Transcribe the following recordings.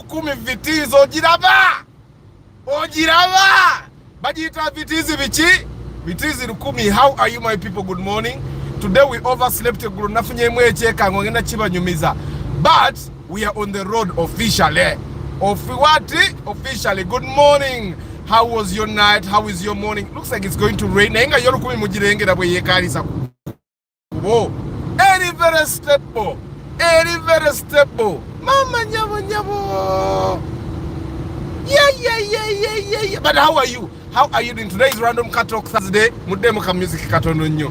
lukumi vitizi ogiraba bagiyita vitizi biki vitizi lukumi. How are you my people? Good morning. Today we overslept eggulo nafunyemu ekyekango ngenda kibanyumiza, but we are on the road officially. Officially. Good morning. How was your night? How is your morning? Looks like it's going to rain. Naye nga yo lukumi mugirengera bwe yeekalisa kubo. Very stable. Mama nyabo. Yeah. But how are you? How are you doing? Today is Random Cat Talk Thursday. Muddemu ka music katono nnyo.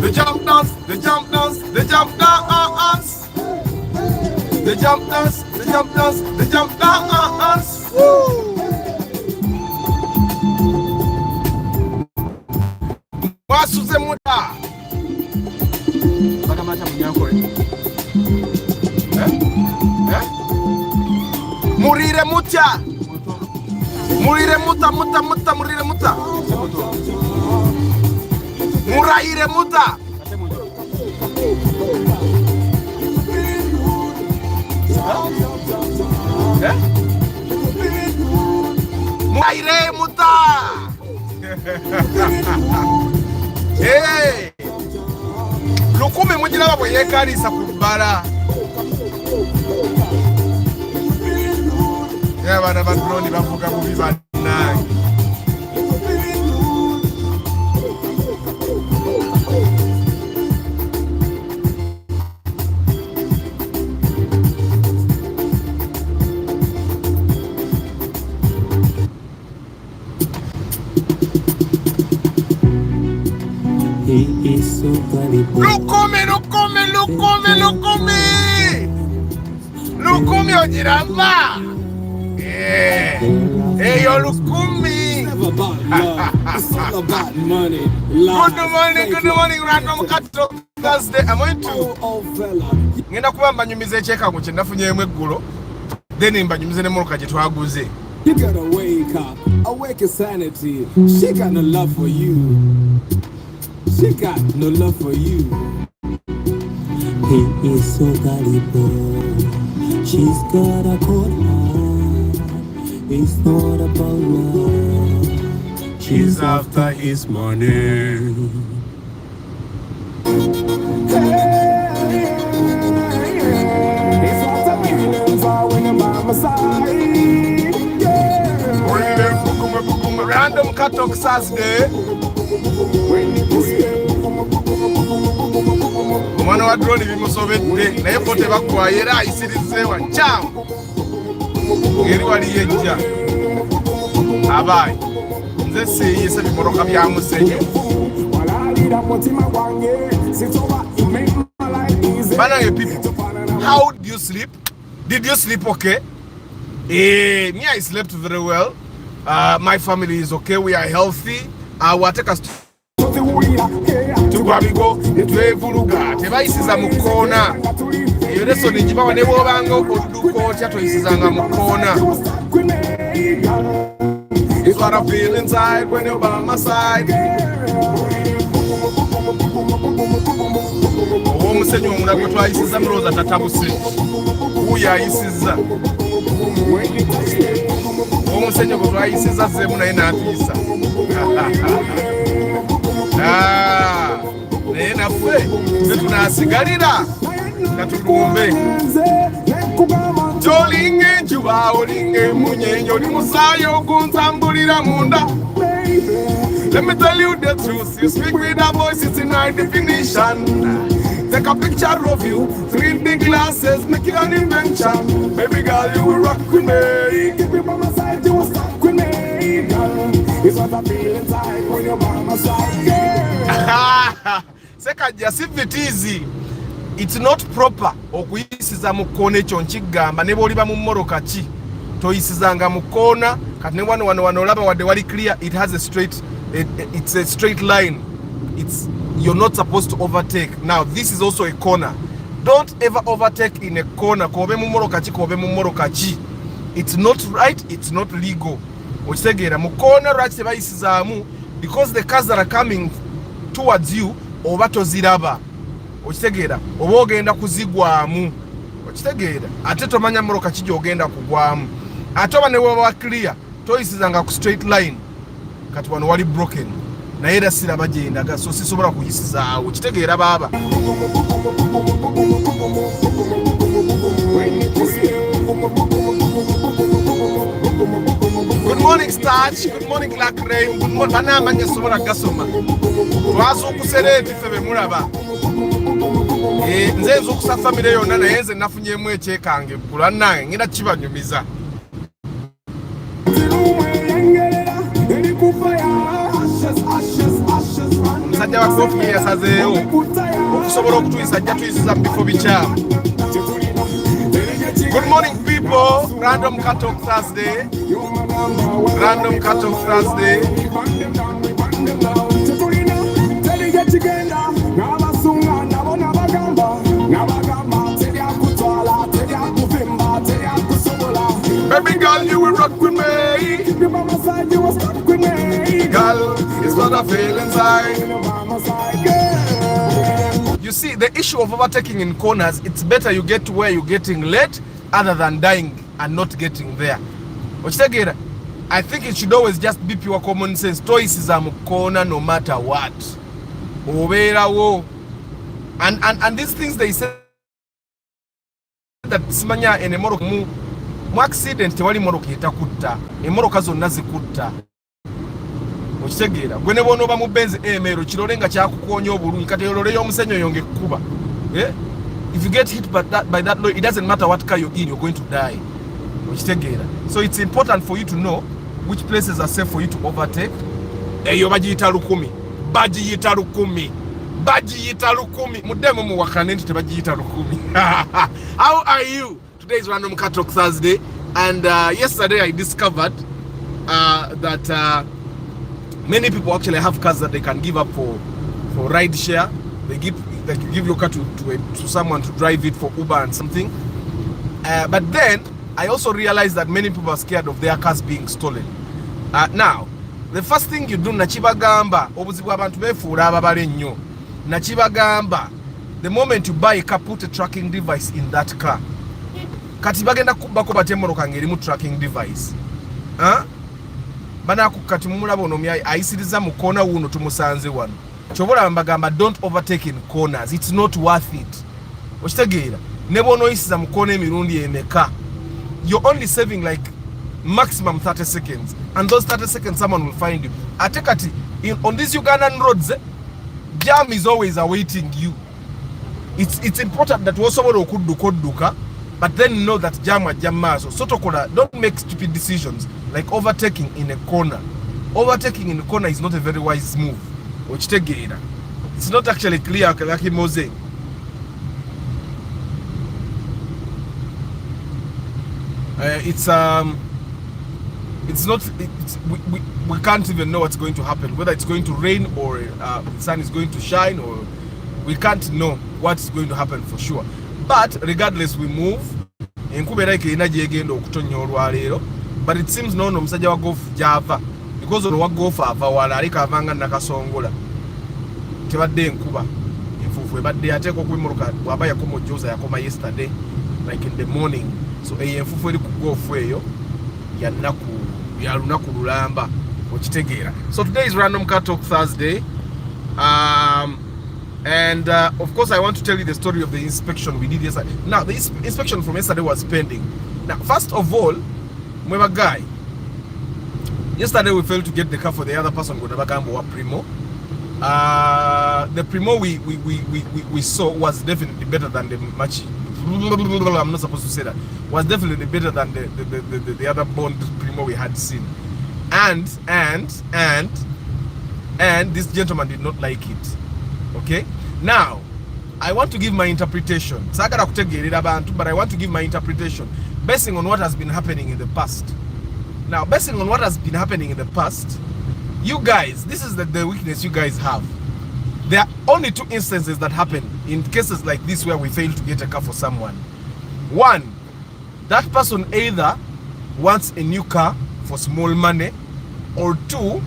The jump dance. Woo! Wasuze muda. Baka macha munyanko. Murire muta. Muraire muta. Muraire muta. Hey! Lukumi mujira bwe yeekalisa ku bbala. Abaana ba drone bavuga bubi bannange. Lukumi ojiramba. Yo Lukumi. Good morning, Random Cat Talk Thursday. I'm going to ngenda kuba mbanyumiza ekyekango kye nafunyemu eggulo, then mbanyumize ne moroka gye twaguze. You gotta wake up, awake sanity. She got no love for you. She got no love for you. He is so gullible. She's got a cold heart. It's not about love. She's after his money. It's what the feelings are when you're by my side. Random Cat Talk Thursday. Omwana wa drone bimusobedde naye pote bakwaye era ayisirizeewa nkyam eri wali yejja abayi nze siiyise bimoroka bya musenyu banange people. How did you sleep? Did you sleep okay? Me, I slept very well. My family is okay. We are healthy. Wateka tugwabigo netwevuluga tebayisiza mu kkoona eyo lesoni njibawa ne bw'obanga odduka otya toyisizanga mu kkoona. It's what I feel inside when you're by my side. Omusenyu omulala gwe twayisiza mulowooza tatabuse wuyo ayisiza omusenyu gwe twayisiza zeemu naye n'atiisa. Naye naffe ze tunaasigalira nga tulumbe. Tolinga enjuba olinga emunyenye oli musaayi ogunzambulira munda. Let me tell you the truth, you speak with a voice, it's in high definition. Take a picture of you, 3D glasses, make it an invention. Baby girl, you will rock with me. Keep me by my side, you will stuck with me, girl. It's what I feel inside when you're by my side, yeah. Sekajja si vitizi. It's not proper okuyisiza mu kkoona ekyo nkigamba ne bw'oliba mu mmoroka ki toyisizanga mu kkoona kati ne wano olaba wadde wali clear. It has a straight, it's a straight line. You're not supposed to overtake. Now this is also a corner. Don't ever overtake in a corner. Kobe mu mmoroka ki. It's not right, it's not legal. Okitegera mu corner right tebayisizaamu because the cars that are coming towards you oba toziraba okitegeera oba ogenda kuzigwamu okitegeera ate tomanya moroka kiji ogenda kugwamu ate oba ne bwaba clear toyisizanga ku straight line kati wano wali broken naye era siraba gyendaga so sisobola kuyisizaawo okitegeera baaba. Good morning Starch, good morning Black Rain, good morning banamanya sobola gasoma twazuukusera ffe mulaba nze nzuukusa famire yonna naye nze nafunyemu ekyekange ggula nange ngenda kibanyumiza. Omusajja wa kofi ye yasazeewo okusobola okutuyisa ajja tuyisiza mu bifo bikyamu. Good morning people, Random Cut Talk Thursday. Random Cut Talk Thursday. Baby girl, you will rock with me. Girl, it's what I feel inside. You see, the issue of overtaking in corners, it's better you get to where you're getting late other than dying and not getting there. I think it should always just be pure common sense. Choices are corner no matter what. And these things they say that simanya ene moro mu accident tewali moro kitakutta emoroka zonna zikutta okitegeera gwe ne bono ba mu benzi emero kirolenga kyakukonya obulungi kati olole y'omusenyo yonge kuba if you get hit by that law, it doesn't matter what car you're in, you're going to die okitegeera. So it's important for you to know which places are safe for you to overtake. Eyo bagiyita lukumi muddemu muwakane nti tebagiyita lukumi. How are you? Today is Random Cut Talk Thursday, and yesterday I discovered that many people actually have cars that they can give up for ride share. They give your car to someone to drive it for Uber and something. But then I also realized that many people are scared of their cars being stolen. Now, the first thing you do, nachibagamba obuzibu abantu befuula ababale nnyo. Nachibagamba, the moment you buy a car, put a tracking device in that car. Kati bagenda kubako batemoroka ngerimu tracking device. Bana kukati mulabo onomya ayisiriza mu kona wuno tumusanze wano. Chobola mbagamba don't overtake in corners. It's not worth it. Okitegeera. Ne bono isiza mu kona emirundi emeka. You're only saving like maximum 30 seconds, and those 30 seconds someone will find you. Atekati on these Ugandan roads, jam is always awaiting you. It's important that also okuduka, but then know that jam maso. Sotokola, don't make stupid decisions like overtaking in a corner. Overtaking in a corner is not a very wise move. It's not actually clear like Mose. We can't even know what's going to happen, whether it's going to rain or the sun is going to shine, or we can't know what's going to happen for sure. But regardless, we move. But it seems no musajja wa golf java, because of what golf ava wala alika avanga nakasongola tebadde enkuba enfufu ebadde ateekwa okwimuluka bwaba yakomojoza yakoma yesterday like in the morning. So enfufu eri ku golf eyo ya lunaku lulamba okitegeera. So today is Random Cut Talk Thursday, and of course I want to tell you the story of the inspection we did yesterday. Now the inspection from yesterday was pending. Now first of all, Mweba guy, yesterday we failed to get the car for the other person with Abagambo Primo. The Primo we saw was definitely better than the Machi. I'm not supposed to say that. Was definitely better than the other Bond Primo we had seen. And this gentleman did not like it. Okay? Now, I want to give my interpretation. But I want to give my interpretation basing on what has been happening in the past. Now, basing on what has been happening in the past, you guys, this is the weakness you guys have. There are only two instances that happen in cases like this where we fail to get a car for someone. One, that person either wants a new car for small money, or two,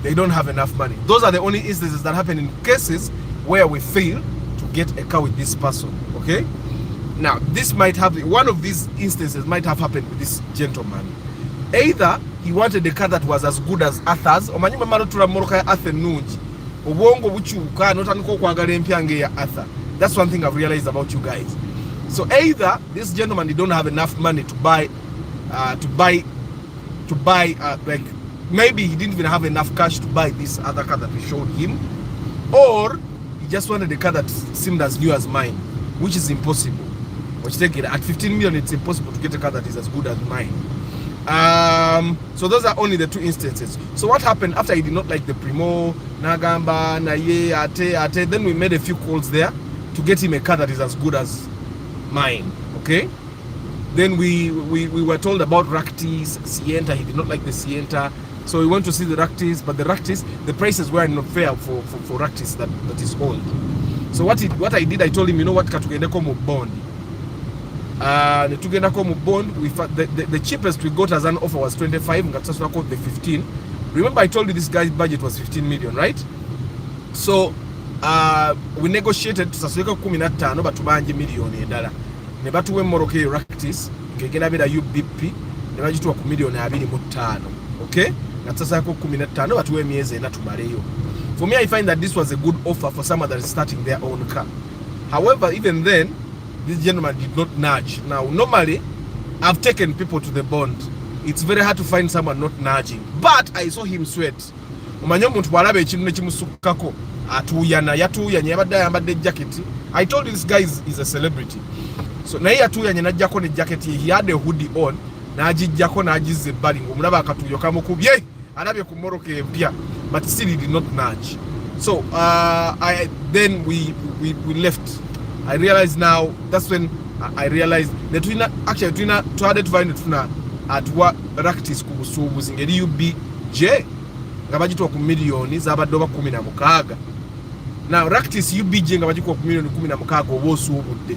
they don't have enough money. Those are the only instances that happen in cases where we fail to get a car with this person. Okay, now this might have, one of these instances might have happened with this gentleman. Either he wanted a car that was as good as Arthur's, omanyuma marotula moroka ya Arthur nungi obwongo bukyuka notandika okwagala empya nge ya Arthur. That's one thing I've realized about you guys. So either this gentleman, he don't have enough money to buy like, maybe he didn't even have enough cash to buy this other car that we showed him, or he just wanted a car that seemed as new as mine, which is impossible. Which take it at 15 million, it's impossible to get a car that is as good as mine. So those are only the two instances. So what happened after he did not like the Primo, Nagamba, Naye, Ate, then we made a few calls there to get him a car that is as good as mine. Okay, then we were told about Raktis, Sienta. He did not like the Sienta, so we went to see the Raktis, but the Raktis, the prices were not fair for Raktis that is old. So what I did, I told him, you know what, katugendeko mu bond. Tugendako mu bond. The cheapest we got as an offer was 25. Ngatsaswa got the 15. Remember I told you this guy's budget was 15 million, right? So we negotiated tusasweka 15 batubanje million endala. Ne batuwe moroke Raktis ngegenda bera UBP ne bagitwa ku million 25. Okay? Ngatsasa ko 15 batuwe emyezi ena tumaleyo. For me, I find that this was a good offer for someone that is starting their own car. However, even then, this gentleman did not nudge. Now, normally, I've taken people to the bond. It's very hard to find someone not nudging. But I saw him sweat. I told you this guy is a celebrity. So, he had a hoodie on. But still he did not nudge. So then we left. I realized now, that's when I realized the twina actually twina tried to find it at what Raktis kubusubu zingeri UBJ ngabajitwa ku million zabadoba 16. Now Raktis UBJ ngabajitwa ku million 16 obosuubudde.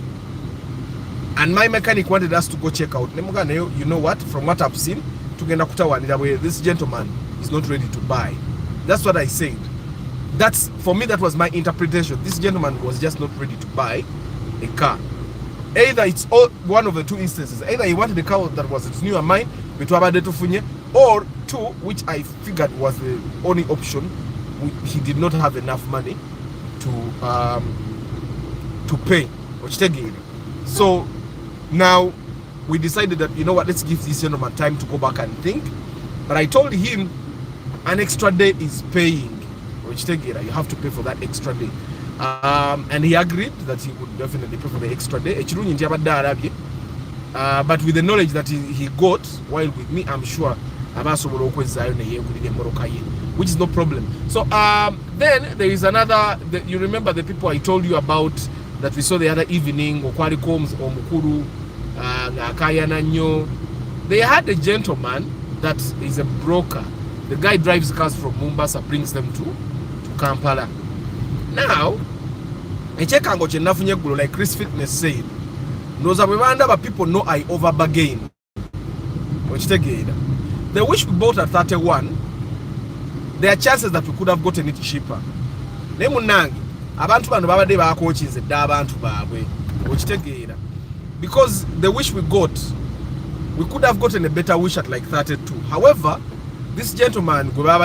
And my mechanic wanted us to go check out. You know what? From what I've seen, tugenda kutawanira where this gentleman is not ready to buy. That's what I said. That's, for me, that was my interpretation. This gentleman was just not ready to buy a car. Either it's one of the two instances. Either he wanted a car that was its new and mine, or two, which I figured was the only option, he did not have enough money to pay. So now we decided that, you know what, let's give this gentleman time to go back and think. But I told him an extra day is paying. You have to pay for that extra day. And he agreed that he would definitely pay for the extra day. But with the knowledge that he got while with me, I'm sure which is no problem. So then there is another, you remember the people I told you about that we saw the other evening, Okwari Combs or Mukuru, Kayananyo. They had a gentleman that is a broker. The guy drives cars from Mombasa, brings them to Kampala. Now, like Chris Fitness said, but people know I over bargain. The wish we bought at 31, there are chances that we could have gotten it cheaper. Because the wish we got, we could have gotten a better wish at like 32. However, this gentleman, we can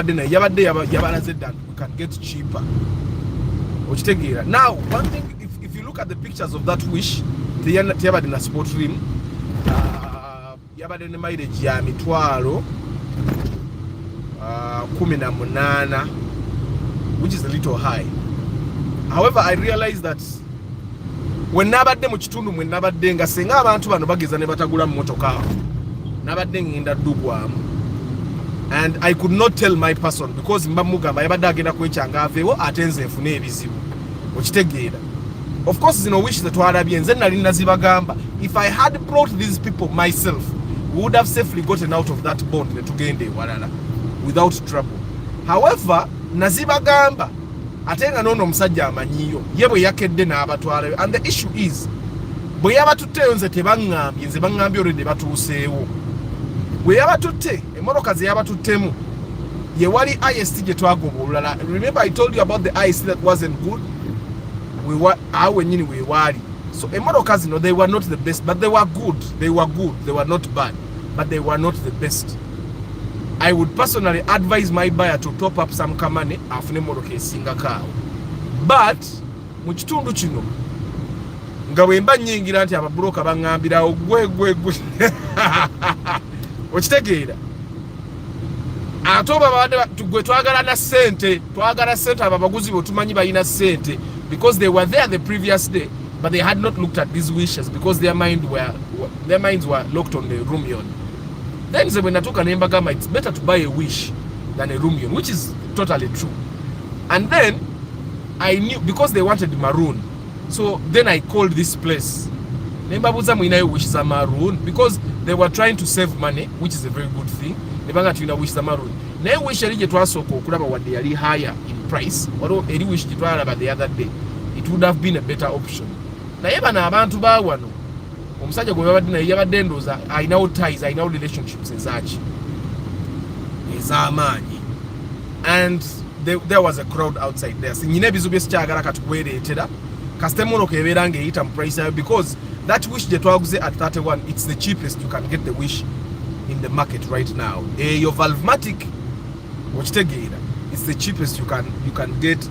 get cheaper. Now, one thing, if you look at the pictures of that wish, they have in a sport rim. Yabade ne mileage ya mitwalo 18, which is a little high. However, I realized that when nabadde mu kitundu mwe nabadde nga senga abantu bano bageza ne batagula mu motoka nabadde ngenda ddugwamu, and I could not tell my person because mba mugamba yabadde agenda kwekyanga aveewo ate nze nfune ebizibu okitegeera. Of course zino wish ze twalabye nze nali nazibagamba, if I had brought these people myself, we would have safely gotten out of that bond ne tugende ewalala without trouble. However, nazibagamba ate nga nono omusajja amanyiyo ye bwe yakedde n'abatwalayo, and the issue is bwe yabatutteyo nze tebaŋŋambye, nze baŋŋambye olwedde batuuseewo. Bwe yabatutte, emmotoka ze yabatuttemu ye wali IST je twagobulala. Remember I told you about the IST that wasn't good. We were nyini we wali. So emotoka zino, they were not the best, but they were good. They were good. They were not bad, but they were not the best. I would personally advise my buyer to top up some money afune emotoka esinga kaawo. But mu kitundu kino nga wemba nyingira nti ababroka bangambirawo gwe okitegeera atoba babadde tugwe twagala sente ababaguzi bo tumanyi balina sente because they were there the previous day but they had not looked at these wishes because their minds were locked on the Rumion. Then when I took an embagama, it's better to buy a wish than a Rumion, which is totally true. And then I knew because they wanted maroon, so then I called this place. Nembabuza mwina wish za maroon because they were trying to save money, which is a very good thing. Nebanga tuina wish za maroon. Na wish erije twasoko okulaba wadde yali higher in price, or eri wish twalaba the other day, it would have been a better option. Naye bana abantu bawano omusajja gwe babadde naye yabadde ndoza ayinawo ties, ayinawo relationships ez'amaanyi, and there was a crowd outside there. Sinyina ebizu bye sikyagala katukuwereetera kasita emotoka ebeera ng'eyita mu price yayo because that wish gye twaguze at 31, it's the cheapest you can get the wish in the market right now. Your Valvematic okitegeera, it's the cheapest you can get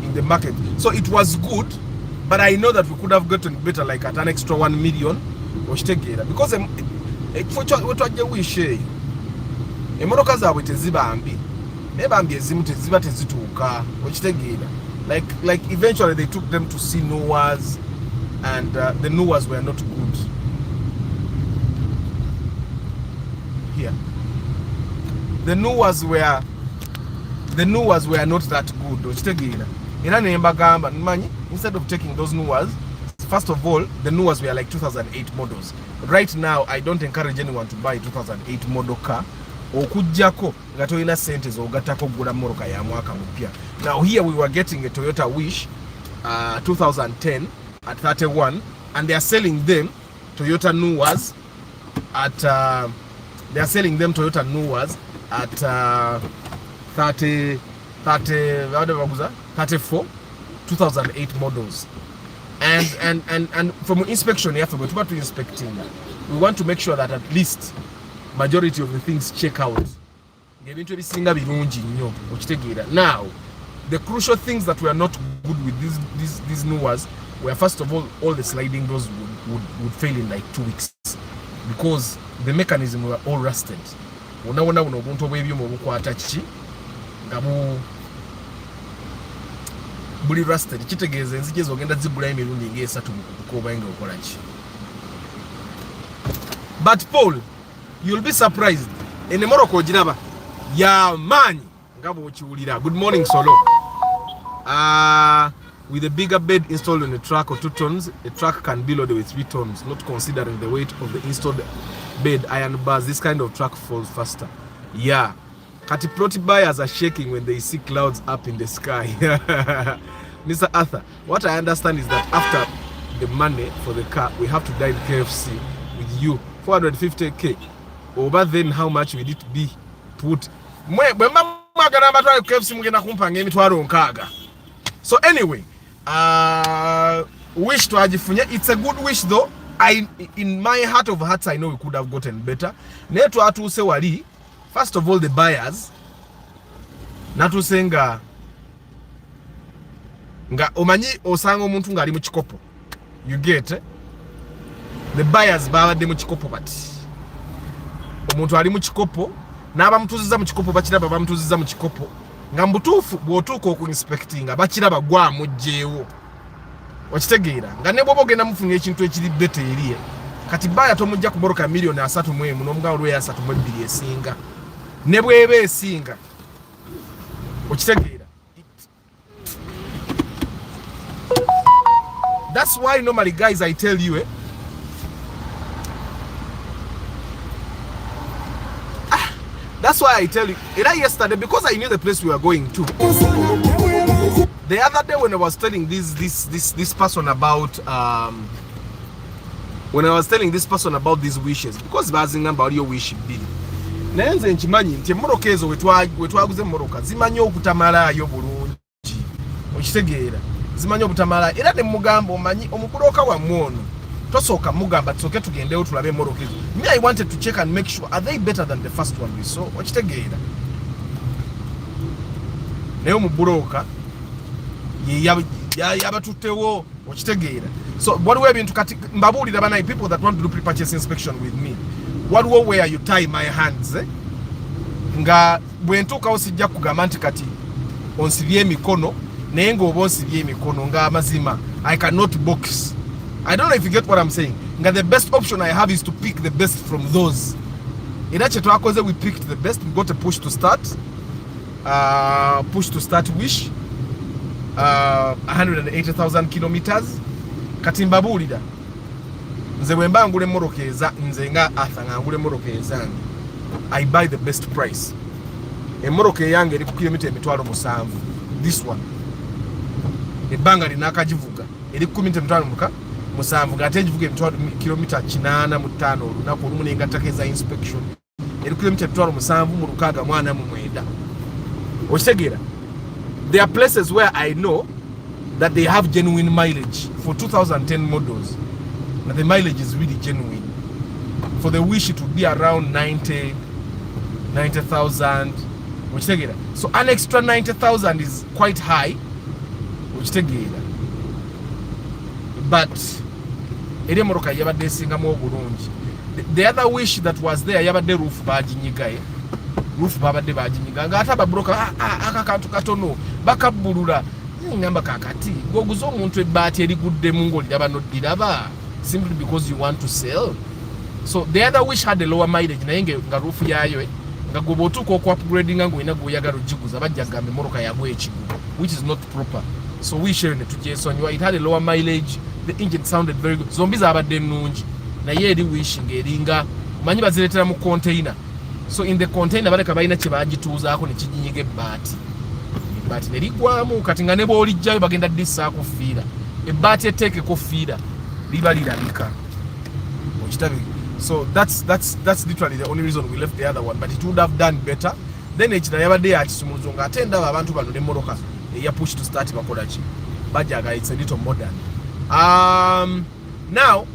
in the market. So it was good, but I know that we could have gotten better, like at an extra 1 million okitegeera because wetwajja wish eyo emotoka zaabwe tezibambi nebambi ezimu teziba tezituuka okitegeera like eventually they took them to see Noahs and the Noahs were not good. Here the Noahs were not that good okitegeera era nembagamba nmanyi instead of taking those Noahs, first of all the Noahs were like 2008 models. Right now I don't encourage anyone to buy 2008 model car okujjako nga toyina sente zogattako kugula mmoloka ya mwaka mupya. Now here we were getting a Toyota Wish 2010 at 31 and they are selling them Toyota Noahs at 34 2008 models. And from inspection here, from to inspecting, we want to make sure that at least majority of the things check out. Now, the crucial things that were not good with these Noahs were, first of all the sliding doors would fail in like 2 weeks because the mechanism were all rusted. Buli rusted kitegeeza enzige zogenda zigula emirundi ng'esatu kukobainga okolaki. But Paul, you'll be surprised ene moroko ogiraba ya maanyi nga bw'okiwulira. Good morning Solo. With a bigger bed installed on a truck or 2 tons, a truck can be loaded with 3 tons, not considering the weight of the installed bed, iron bars. This kind of truck falls faster. Yeah. Katiploti buyers are shaking when they see clouds up in the sky. Mr. Arthur, what I understand is that after the money for the car, we have to dine KFC with you. 450k. Over then, how much will it be put? So anyway, wish to ajifunya. It's a good wish though. In my heart of hearts, I know we could have gotten better. Neto atu se wali. First of all, the buyers natusenga nga omanyi osanga omuntu nga ali mu kikopo, you get the buyers babadde mu kikopo bati omuntu ali mu kikopo n'abamutuziza mu kikopo bakiraba bamutuziza mu kikopo nga mbutuufu bw'otuuka okuinspectinga bakiraba gwamugjeewo okitegeera nga ne bwoba ogenda mufunye ekintu ekiri bete eriye kati baya tomujja kuboroka milioni 31 n'omugawo lwe 32 esinga ne bwebe esinga okitegeera. That's why normally guys I tell you that's why I tell you yesterday because I knew the place we were going to. The other day when I was telling this person about these wishes, because bazingamba your wish bill nenze nkimanyi nti emmoroka ezo wetwaguze emmoroka zimanyi okutamalayo bulungi okitegeera zimanyi obutamala era ne mugamba omanyi omubuloka wammwe ono tosooka mugamba tusooke tugendeyo tulabe emmoroka ezo. Me I wanted to check and make sure are they better than the first one we saw okitegeera naye omubuloka yabatuttewo okitegeera. So waliwo ebintu kati mbabuulira banayi people that want to do pre-purchase inspection with me waliwo where you tie my hands nga bwentuukawo sijja kugamba nti kati onsibye emikono naye ng'oba onsibye emikono nga amazima I cannot box. I don't know if you get what I'm saying. Nga the best option I have is to pick the best from those. Era kye twakoze we picked the best. We got a push to start wish 180,000 kilometers. Kati mbabuulira nze bwe mba ngula emmoroka nze nga Arthur nga ngula emmoroka ezange I buy the best price. Emmoroka eyange eri ku kilomita 7,000. This one ebbanga linakagivuga eri ku kilomita 7,000 ng'ate egivuga kilomita 85 olunaku olumu nengattako eza inspection eri ku kilomita 7,649. okitegeera there are places where I know that they have genuine mileage for 2010 models. But the mileage is really genuine. For the wish it would be around 90,000. Which take it. So an extra 90,000 is quite high. Which take it. But the other wish that was there, yabade roof bajinyiga. Roof babade bajinyiga. Ngata babroka akakantu katono bakabulula. Ngamba kakati goguzo omuntu ebbati erigudde mungo lidaba nodiraba simply because you want to sell. So the other wish had a lower mileage naye nga roof yayo nga gobo tuko ko upgrading ngo ina go yagalo jiguza bajja gambe moroka yagwe ekigu which is not proper. So we share ne tujesonywa it had a lower mileage, the engine sounded very good. Zombi zabadde nungi naye eri wish ngeringa manyi baziretera mu container. So in the container baleka balina kye bagituuzaako ne kijinyiga ebbati. But nerigwamu kati nga ne bw'olijjayo bagenda dissaako fiira ebbaati etteekeko fiira liba lirabika okitabe. So that's literally the only reason we left the other one, but it would have done better. Then ekira yabadde yakisumuluzo nga ate ndaba abantu bano n'emmoroka eya push to start bakola ki bajaga it's a little modern. Now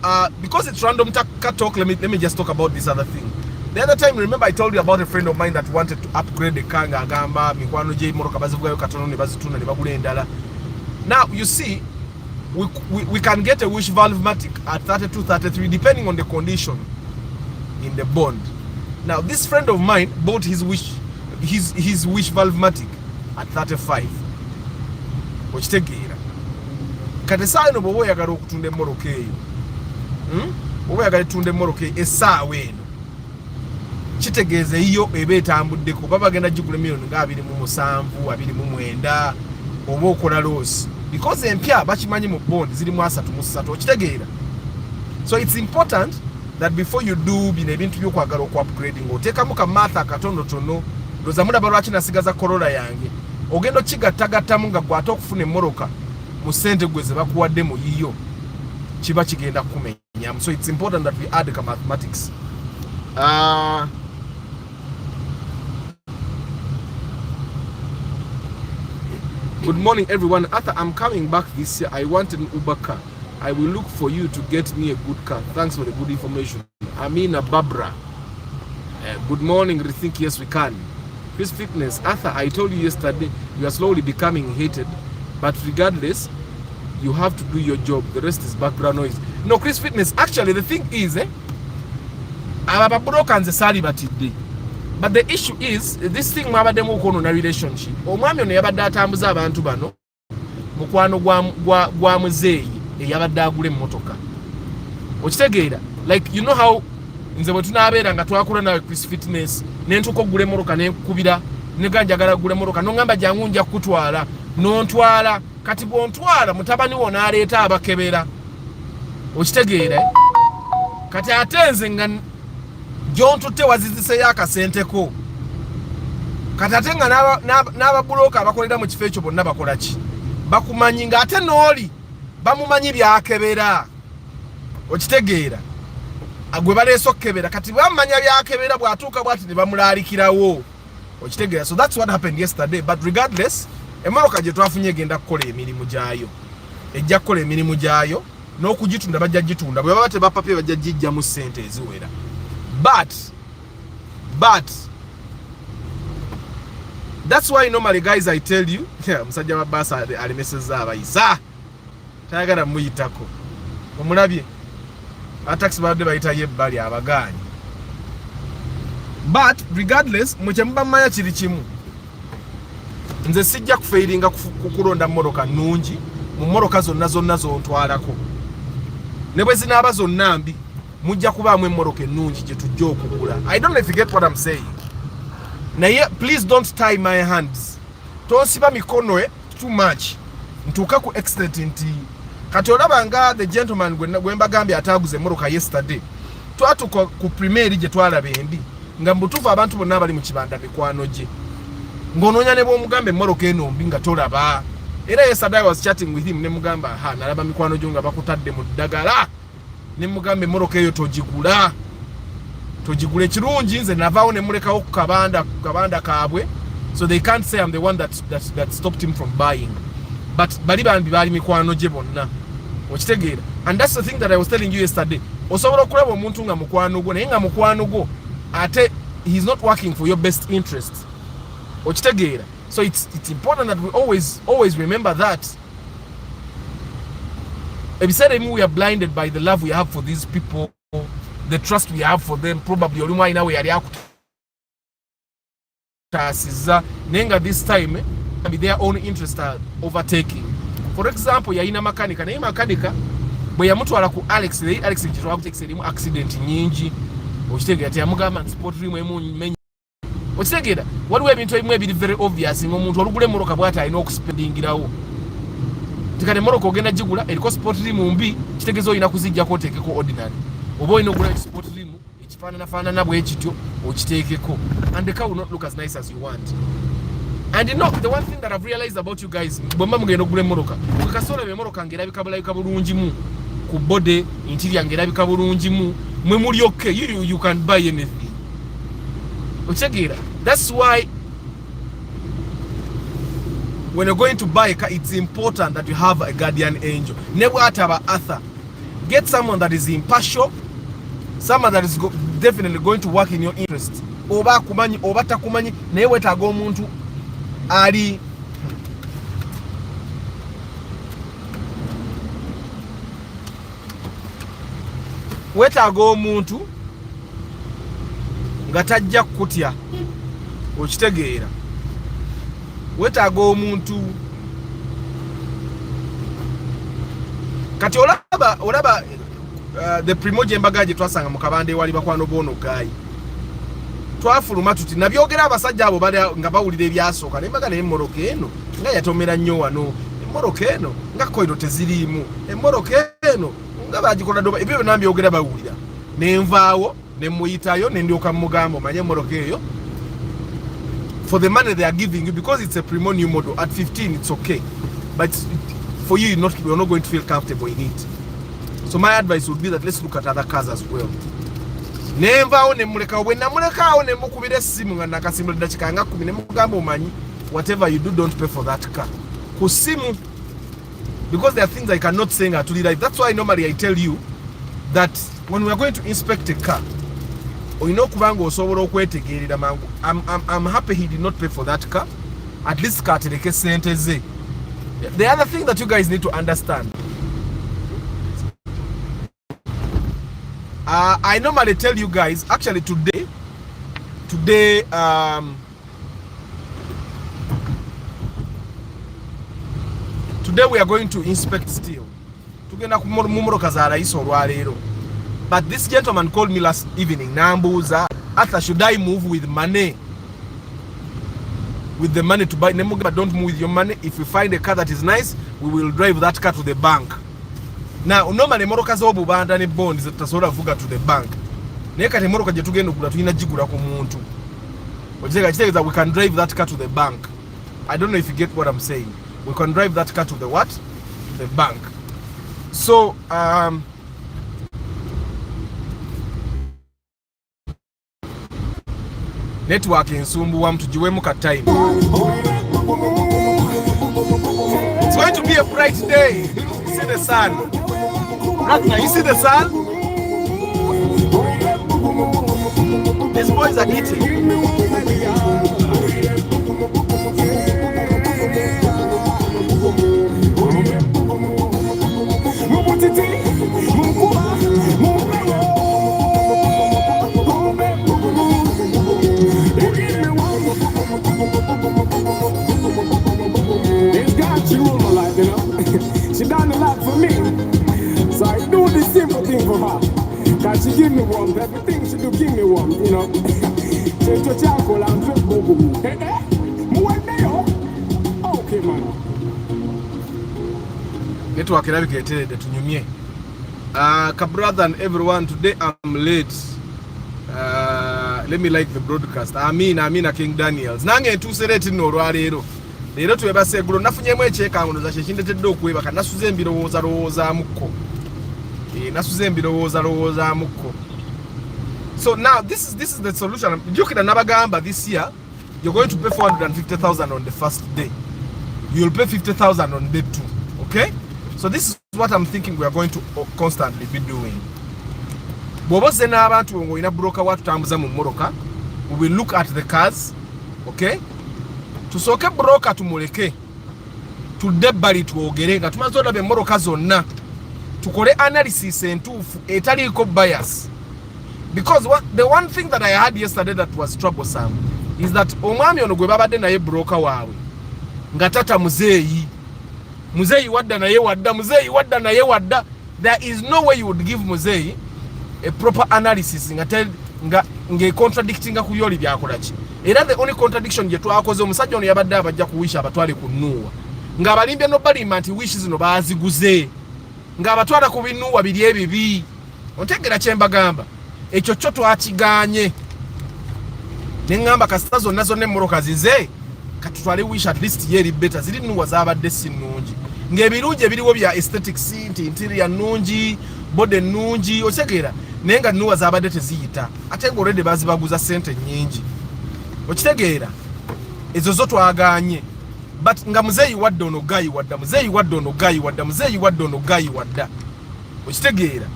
because it's random talk, let me just talk about this other thing. The other time, remember I told you about a friend of mine that wanted to upgrade the car nga agamba mikwano je moroka bazivugayo katono ne bazituna ne bagula endala. Now you see we can get a wish valve-matic at 32, 33 depending on the condition in the bond. Now this friend of mine bought his wish valve-matic at 35. Okitegeera kati saa eno bw'oba oyagala okutunda emmoroka eyo oba oyagala etunda emmoroka essaawa eno kitegeeze iyo eba etambuddeko baba bagenda gigula miliyoni nga 27, 29 oba okola loss because empya bakimanyi mu bond ziri mu 33 okitegeera. So it's important that before you do bino ebintu byokwagala okupgrading oteekamu kamatha akatonotono ndoza mulaba lwaki nasigaza Corolla yange ogenda okigattagattamu nga gwate okufuna emmoroka mu ssente gwe ze bakuwadde mu yiyo kiba kigenda kukumenyamu. So it's important that we add mathematics. Good morning everyone. Arthur, I'm coming back this year. I want an Uber car. I will look for you to get me a good car. Thanks for the good information. Amina Barbara. Good morning. Rethink. Yes, we can. Chris Fitness. Arthur, I told you yesterday you are slowly becoming hated, but regardless, you have to do your job. The rest is background noise. No, Chris Fitness. Actually, the thing is, but the issue is this thing mwabademu ukono na relationship. Omwami ono yabadde atambuza abantu bano mukwano gwa muzeeyi eyabadde agula emmotoka. Okitegeera like you know how nze bwe tunaabeera nga twakula nawe Chris Fitness nentuko gula emmotoka nekubira neganjagala gula emmotoka nongamba jangu nja kutwala nontwala kati bwontwala mutabani wo n'aleeta abakebera. Okitegeera kati atenze nga jontutte wazizise akasenteko kati ate nga n'ababuloka abakolera mu kifo ekyo bonna bakola ki bakumanyi nga ate n'oli bamumanyi byakebera. Okitegeera agwe baleso kebera kati bamanya byakebera bwatuuka bwati ne bamulalikirawo okitegeera. So that's what happened yesterday, but regardless emmotoka gye twafunye egenda kukola emirimu gyayo, ejja kukola emirimu gyayo n'okugitunda bajja gitunda bwe baba tebapapye bajja gijja mu ssente eziwera. But that's why normally guys I tell you musajja wa basa alimeseza abayisa tayagala muyitako omulabye ataxi bade bayita yebbali abaganyi. But regardless mukyemba manya kiri kimu, nze sijja kufairinga kukulonda mmoroka nungi mu mmoroka zonna zontwalako ne bwe zinaaba zonna mbi mujja kubaamu emmoroka ennungi gye tujja okugula. I don't know if you get what I'm saying. Naye please don't tie my hands, tonsiba mikono too much ntuuka ku extent nti kati olaba nga the gentleman gwe mbagambye ataaguze emmoroka yesterday twatuka ku primary gye twalaba embi nga mbutuufu abantu bonna abali mu kibanda mikwano gye ng'onoonya ne bw'omugamba emmoroka eno mbi nga tolaba. Era yesterday I was chatting with him ne mugamba nalaba mikwano gyo nga bakutadde mu ddagala, ne mugamba emmoroka eyo togigula ekirungi. Nze navaawo ne mulekawo ku kabanda kaabwe, so they can't say I'm the one that stopped him from buying, but bali bambi baali mikwano gye bonna okitegeera. And that's the thing that I was telling you yesterday. Osobola okulaba omuntu nga mukwano gwo naye nga mukwano gwo ate he's not working for your best interest okitegeera. So it's important that we always remember that. We are blinded by the love we have for these people, the trust we have for them. Probably we are this time their own interests are overtaking. For example, yayina makanika naye makanika bwe yamutwala ku Alex kitwa kutekserimu accident nyingi okitegeera teyamugamba sport room emu okitegeera waliwo ebintu ebimu ebiri very obvious ng'omuntu olugula emmoroka bw'ati alina okuspendingirawo. Tikane emmoroka ogenda gigula eriko sport room mbi kitegeeza olina kuzijjako oteekeko ordinary, oba olina ogula sport room ekifaananafaanana bwe kityo okiteekeko, and the car will not look as nice as you want. And you know the one thing that I've realized about you guys, bwe mba mugenda ogula emmoroka kasola emmoroka ng'erabika bulungimu ku bode interior ng'erabika bulungimu mwe muli okay, you can buy anything okitegeera. That's why when you're going to buy a car, it's important that you have a guardian angel. Never have Arthur. Get someone that is impartial, someone that is definitely going to work in your interest. Oba kumanyi, oba takumanyi, naye wetaaga omuntu ali wetaaga omuntu nga tajja kukutya okitegeera. Wetaaga omuntu kati olaba the primoje embaga gye twasanga mu kabande wali bakwano bono gayi twafuluma tuti nabyogera abasajja abo bali nga bawulira ebyasooka nembaga naye emmoroka eno nga yatomera nnyo wano, emmoroka eno nga koyiro teziriimu, emmoroka eno nga bagikola doba, ebyo byonna mbyogera bawulira nenvaawo nemuyitayo nendyoka mugamba omanye emmoroka eyo for the money they are giving you, because it's a Primo new model at 15 it's okay, but for you you're not going to feel comfortable in it. So my advice would be that let's look at other cars as well. Nenvaawo nemulekawo bwe namulekaawo nemukubira essimu nga nakasimbula dakika nga 10 nemugamba omanyi whatever you do don't pay for that car ku simu, because there are things I cannot say nga tuli live. That's why normally I tell you that when we are going to inspect a car, olina okubanga osobola okwetegeerera mangu. I'm happy he did not pay for that car, at least katereke sente ze. The other thing that you guys need to understand, I normally tell you guys, actually today we are going to inspect steel. Tugenda kumumoroka za rais olwaleero. But this gentleman called me last evening, nambuuza, Arthur, should I move with money? With the money to buy? Nemugamba, don't move with your money. If we find a car that is nice, we will drive that car to the bank. Now, normally moroka z'obubanda ne bonds tasobola vuga to the bank. Naye kati moroka gye tugenda okugula tulina gigula ku muntu. Kitegeeza we can drive that car to the bank. I don't know if you get what I'm saying. We can drive that car to the what? The bank. So, network ensumbuwa mtujiwemu ka time. It's going to be a bright day. You see the sun. You see the sun? These boys are eating. She done a lot for me, so I do the simple thing for her. Cause she give me warmth, everything she do give me warmth, you know. She to charcoal and flip boom. Okay, man. Network navigated to Nyumye. Brother and everyone, today I'm late. Let me like the broadcast. Amina King Daniels. Nange tu sereti no rwalero. Lero twebase gulo nafunyemu ekyekangano za kyekindetedde okwebaka nasuze mbirowooza mukko. So now this is the solution. Jukira nabagamba this year you're going to pay 450,000 on the first day. You'll pay 50,000 on day 2. Okay? So this is what I'm thinking we are going to constantly be doing. Boboze n'abantu ngo ina broker watu tambuza mu moroka. We will look at the cars. Okay? Tusoke broker tumuleke. Tudebbali tuogere nga tumaze odabe moroka zonna. Tukole analysis entuufu etaliko bias. Because the one thing that I had yesterday that was troublesome is that omwami ono gwe babadde naye broker waawe nga tata muzeeyi wadda naye wadda. There is no way you would give muzeeyi a proper analysis nga contradictinga ku byoli byakolaki. Era the only contradiction gye twakoze omusajja ono yabadde abajja kuwisha abatwale ku Nuuwa nga abalimbye no balima nti wishi zino baaziguze nga abatwala ku binuuwa biri ebibi. Ontegera kyembagamba ekyo kyo twakiganye neŋŋamba kasita zonna zonna emmoroka zize katutwale wish at least yeri better ziri Nuuwa zaabadde si nnungi ng'ebirungi ebiriwo bya aesthetics nti interior nnungi bode nnungi otegeera naye nga Nuuwa zaabadde teziyita ate nga already bazibaguza ssente nnyingi okitegeera ezo zo twaganye. But nga muzeeyi wadda ono gayi wadda okitegeera.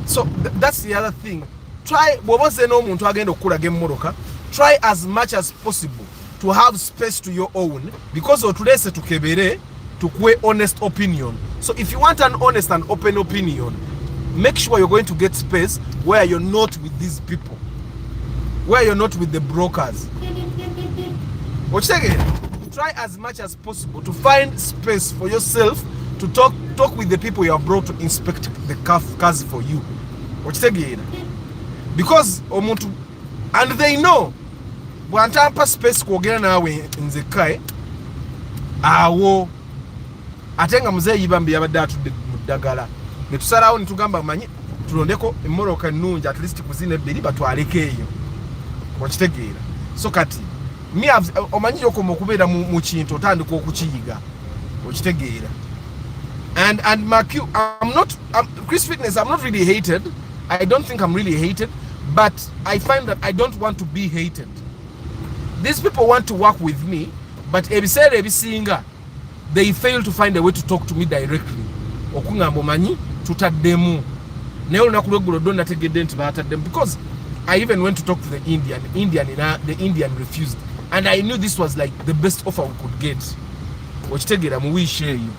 So that's the other thing. Try bwoboze n'omuntu agenda okukulaga emmoroka, try as much as possible to have space to your own, because otulese tukebere tukuwe honest opinion. So if you want an honest and open opinion, make sure you're going to get space where you're not with these people, where you're not with the brokers. Try as much as possible to find space for yourself to talk with the people you have brought to inspect the cars for you. Because omuntu, and they know bwantampa space kwogera naawe nze kai awo atenga muzeeyi bambi yabadde atudde mu ddagala ne tusalawo ne tugamba manyi tulondeko emmoroka ennungi at least kuzina ebbiri batwaleko eyo okitegeera. So kati omanyi okoma okubeera mu kintu otandika okukiyiga okitegeera. And Chris Fitness, I'm not really hated. I don't think I'm really hated, but I find that I don't want to be hated. These people want to work with me, but ebiseera ebisinga they fail to find a way to talk to me directly. Okungamba omanyi tutaddemu naye olunaku lweggulo do nategedde nti baataddemu, because I even went to talk to the Indian refused, and I knew this was like the best offer we could get. Okitegeera mu we share you,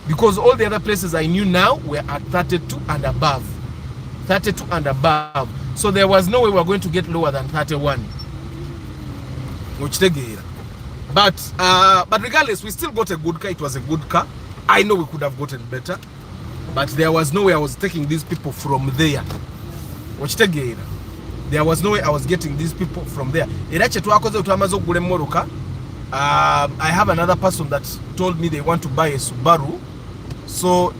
because all the other places I knew now were at 32 and above. So there was no way we were going to get lower than 31. But regardless, we still got a good car. It was a good car. I know we could have gotten better, but there was no way I was taking these people from there. There was no way I was getting these people from there. I have another person that told me they want to buy a Subaru. So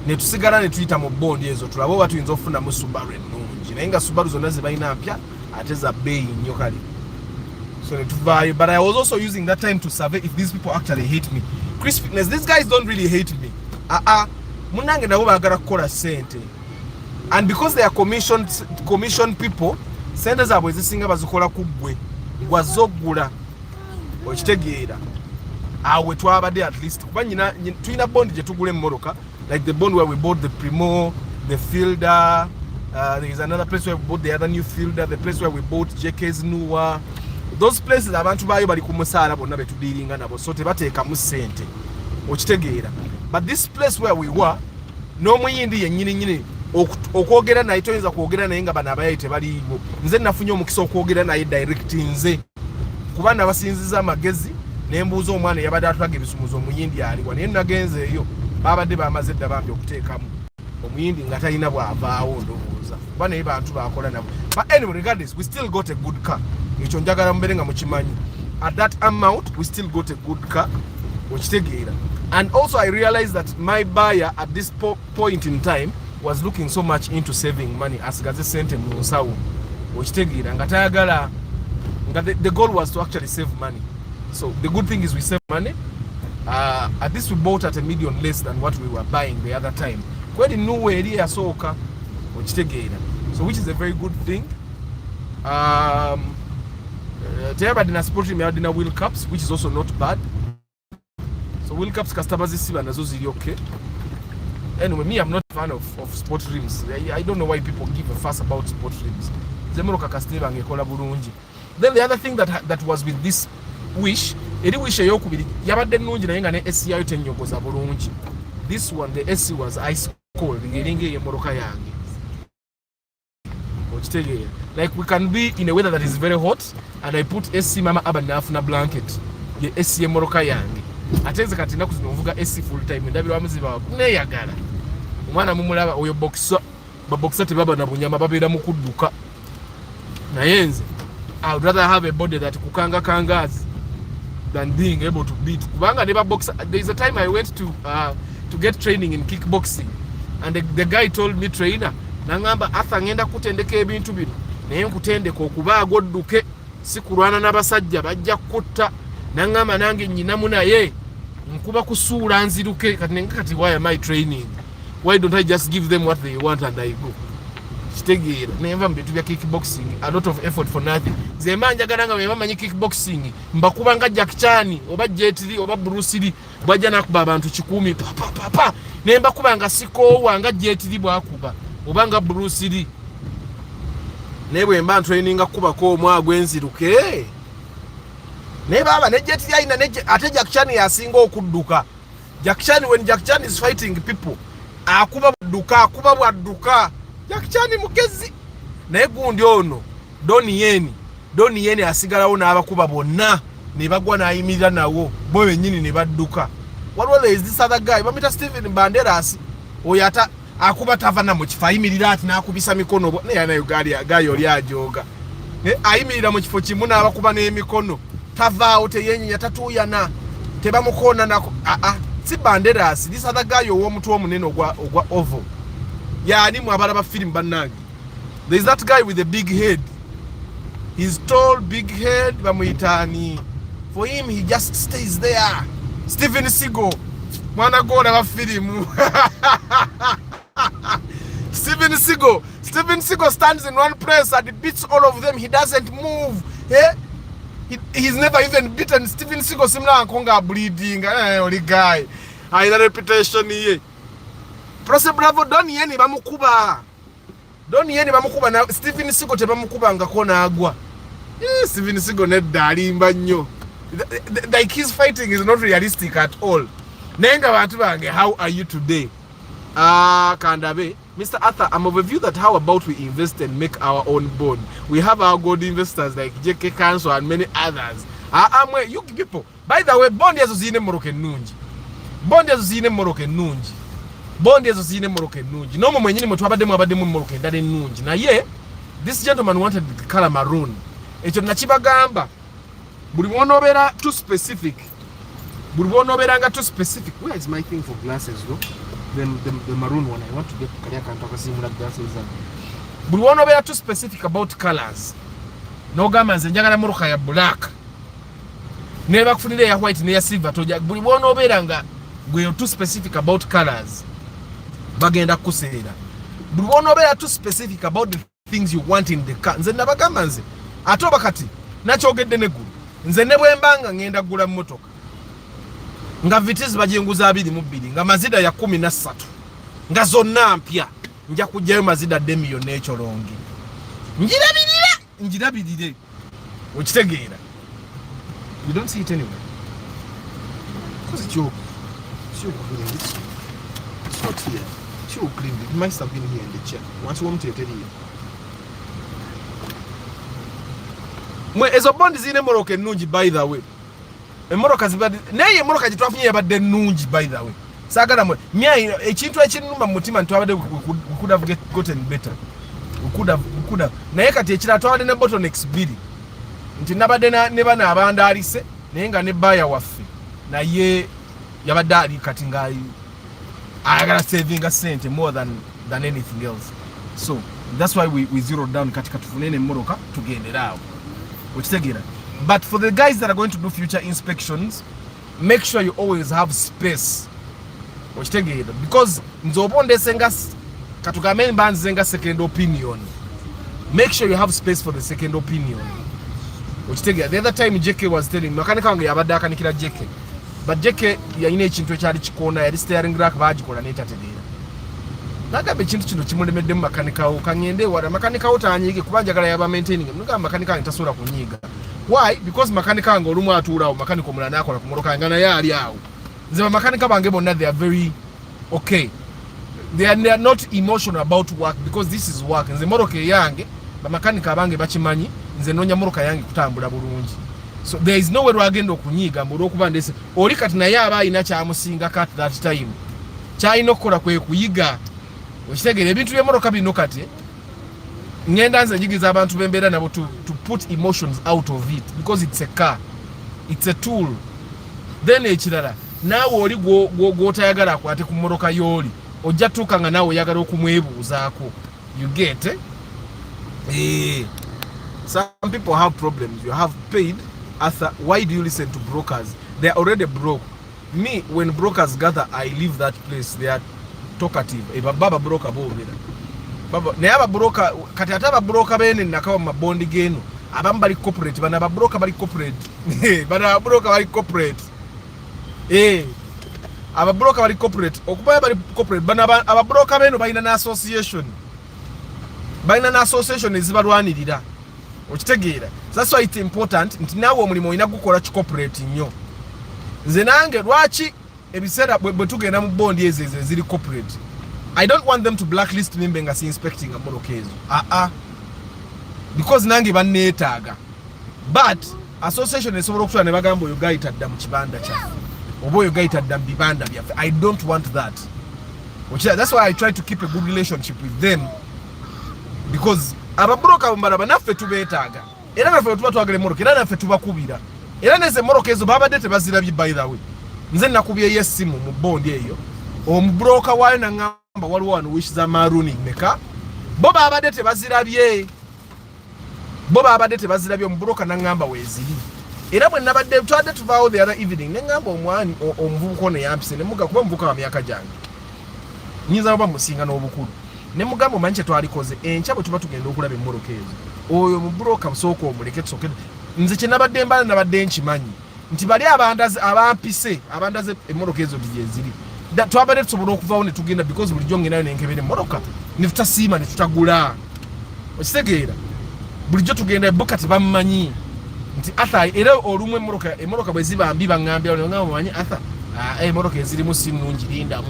netusigala netuyita mu bondi ezo tulabo batuyinza okufuna mu Subaru ennungi naye nga Subaru zonna zibalina mpya ate za bbeeyi nnyo kale. So netuvaayo, but I was also using that time to survey if these people actually hate me. Chris Fitness, these guys don't really hate me. Munange nabo baagala kukola sente, and because they are commissioned people, sente zaabwe ezisinga bazikola ku ggwe gwazoggula okitegeera awe twabadde at least kuba tulina bond gye tugula emmoroka like the bond where we bought the Primo, the Fielder, there is another place where we bought the other new Fielder, the place where we bought JK's newer. Those places abantu baayo bali ku musaala bonna betudiringa nabo so tebateekamu ssente okitegeera. But this place where we were n'omuyindi yennyini okwogera naye toyinza kwogera naye nga bano abayayi tebaliiwo. Nze nafunye omukisa okwogera naye direct nze kuba nabasinziza amagezi nembuuza omwana yabadde atulaga ebisumuzo omuyindi aliwa naye nagenze eyo babadde bamaze dda bambi okuteekamu omuyindi nga talina bwavaawo ndowooza kuba naye bantu bakola nabo. But anyway, regardless, we still got a good car. Ekyo njagala mubere nga mukimanyi. At that amount we still got a good car okitegeera. And also I realized that my buyer at this point in time was looking so much into saving money asigaze sente mu nsawo okitegeera nga tayagala nga the goal was to actually save money. So the good thing is we save money. At this we bought at $1 million less than what we were buying the other time. Kweli nuwe eri yasooka okitegeera. So which is a very good thing. Teyabadde na sport rim yabadde na wheel caps which is also not bad. So wheel caps customers zisiba nazo ziri okay. Anyway, me I'm not a fan of sport rims. I don't know why people give a fuss about sport rims. Zemoroka kasteba ngekola bulungi. Then the other thing that was with this wish, eri wish eyokubiri yabadde nnungi naye nga ne AC yayo tenyogoza bulungi. This one the AC was ice cold ngeringe yemoroka yange. Okitegeera. Like we can be in a weather that is very hot and I put AC mama aba na blanket. Ye AC yemoroka yange. Atenze kati naku zino mvuga AC full time ndabira wamuziba neyagala. Omwana mumulaba oyo boxer baboxer tebaba na bunyama babera mu kudduka. Naye nze I would rather have a body that kukanga kangazi than being able to beat. Kubanga neba boxer. There is a time I went to get training in kickboxing and the guy told me, trainer nangamba atha ngenda kutendeka ebintu bino naye nkutendeka okubaaga odduke sikulwana n'abasajja bajja kutta nangamba nange nyinamu naye nkuba kusuula nziruke kati why am I training? Why don't I just give them what they want and I go? Kitegeera nemba mbitu bya kickboxing a lot of effort for nothing. Zema njagala nga bwe bamanyi kickboxing mbakuba nga Jack Chan oba Jet Li oba Bruce Lee bwajja nakuba abantu 10 pa nemba kuba nga sikoowa nga Jet Li bwakuba oba nga Bruce Lee nebwe mba training akuba ko omwagwe nziruke ne baba ne Jet Li aina ne ate Jack Chan yasinga okudduka. Jack Chan, when Jack Chan is fighting people akuba bwadduka Jack Chan mugezi naye gundi ono Doni Yeni asigalawo n'abakuba bonna ne bagwa n'ayimirira nawo bo bennyini ne badduka. Waliwo there is this other guy bamita Steven Banderas oyo ata akuba tavana mu kifo ayimirira ati n'akubisa mikono ne yana gali oli ajoga ayimirira mu kifo kimu n'abakuba n'emikono tavaawo teyenyinya tatuyana tebamukona nako si Banderas, this other guy ow'omutwe omunene ogwa oval. Yani mwabalaba film bannange. There is that guy with a big head. He's tall, big head, bamuyitani. For him, he just stays there. Steven Seagal. Mwana go na film. Steven Seagal stands in one place and beats all of them. He doesn't move. He's never even beaten. Steven Seagal simla nkonga bleeding. Only guy. Haina reputation ye. Prose Bravo Doni Yeni bamukuba na Steven Seagal tebamukuba nga kona agwa. Steven Seagal nedda alimba nnyo. Like his fighting is not realistic at all. Nenga bantu bange, how are you today? Kandabe, Mr. Arthur, I'm of a view that how about we invest and make our own bond? We have our good investors like JK Council and many others. You people, by the way, bond yazo zine moroke nunji. Bond yazo zine moroke nunji. No mwenyini mtu abadde mu moroke ndade nunji. Na ye, this gentleman wanted the color maroon. Echo nachibagamba. Buli wonobera too specific. Where is my thing for glasses though? The maroon one. I want to get Kalia Kantaka similar glasses. Buli wonobera too specific about colors. No gama njagala moroka ya black. Neba kufunire ya white ne ya silver toja. Buli wonobera nga gwe too specific about colors. Bagenda kuseera. Buli wonobera too specific about the things you want in the car. Nze nabagamba nze atoba kati nakyogedde neggulu nze ne bwembanga ngenda gula mmotoka nga vitesi bajenguza 22 nga mazida ya 13 nga zonna mpya nja kujjayo mazida demiyo n'ekyorongi njirabirire okitegeera. You don't see it anywhere because it's your clean. It's not here. It's your clean. It must have been here in the chair. Once you want to tell you mwe ezo bondi zine moroke nungi by the way emoroka zibadde naye emoroka gitwafunye yabadde nungi by the way sagala mwe nyai ekintu ekinuma mu mutima ntwabadde could have gotten better could have naye kati ekira twabadde ne bottlenecks biri nti nabadde ne bana abandaalise naye nga ne baya waffe naye yabadde ali kati nga ayagala saving a cent more than anything else. So that's why we zeroed down katika tufunene emoroka tugenderaawo. But for the guys that are going to do future inspections, make sure you always have space. Because nzobonde senga katugameni banzenga second opinion. Make sure you have space for the second opinion. The other time JK was telling me, makanika wange yabadde akanikira JK. But JK yalina ekintu ekyali kikona yali steering rack bagikola n'etategeera. Nagamba ekintu kino kimulemeddemu makanika wo kangende wala makanika wo tanyiige kuba njagala yaba maintaining. Nagamba makanika wange tasobola kunyiiga. Why? Because makanika wange olumu atuulaawo makanika omulala akola ku mmotoka nga naye ali awo. Nze bamakanika bange bonna they are very okay. They are not emotional about work because this is work. Nze mmotoka eyange bamakanika abange bakimanyi nze noonya mmotoka yange kutambula bulungi. So there is nowhere wagenda okunyiiga mbu olw'okuba ndese oli kati naye aba alina kyamusinga at that time. Kyalina okukola kwe kuyiga. Okitegeera ebintu by'emmotoka bino kati ngenda nze njigiza abantu b'embeera nabo to put emotions out of it because it's a car, it's a tool. Then ekirala naawe oli gw'otayagala akwate ku mmotoka y'oli ojja tuuka nga naawe oyagala okumwebuuzaako. You get some people have problems. You have paid. Arthur, why do you listen to brokers? They are already broke. Me, when brokers gather, I leave that place. They are talkative. Baba broker bobera. Baba ne aba broker kati ataba broker bene nakawa mabondi genu. Abamu bali corporate, bana aba broker bali corporate. Bana broker bali corporate. Aba broker bali corporate. Okuba bali corporate, bana aba broker beno balina na association. Balina na association ezibalwanirira. Okitegeera. That's why it's important nti nawe omulimu olina gukola ki corporate nnyo. Nze nange lwaki ebiseera bwe tugenda mu bondi ezo ziri corporate. I don't want them to blacklist me mbenga si inspecting a mmotoka ezo. Because nange banneetaaga. But association esobola okutwala ne bagamba oyo gayita dda mu kibanda kyaffe. Oba oyo gayita dda mu bibanda byaffe. I don't want that. That's why I try to keep a good relationship with them. Because ababroka mbalaba naffe tubeetaaga. Era naffe tuba twagala emmoroka era naffe tubakubira. Era neze emmoroka ezo babadde tebazirabye by the way. Nze nakubye yessimu mu bondi eyo. Omubroka waayo nangamba waliwo wano wish za maruni meka. Bo babadde tebazirabye. Omubroka nangamba weeziri. Era bwe nabadde twadde tuvaawo the other evening nengamba omwani omuvubuka ono yampise ne muga kuba omuvubuka wa myaka gyange. Nyinza oba musinga n'obukulu. Ne mugamba omanyi kye twalikoze enkya bwe tuba tugenda okulaba emmoroka ezo. Oyo mubroka musooka omuleke tusoke. Nze kye nabadde mbala nabadde nkimanyi nti bali abampise abandaze emmoroka ezo gyeziri. Twabadde tusobola okuvaawo ne tugenda because bulijjo ngenayo nenkebera emmoroka ne tutasiima ne tutagula. Okitegeera bulijjo tugenda ebbuka tebammanyi nti Arthur era olumu emmoroka bwe ziba mbi baŋŋambira ne ngamba manyi Arthur emmoroka ezirimu si nnungi lindamu.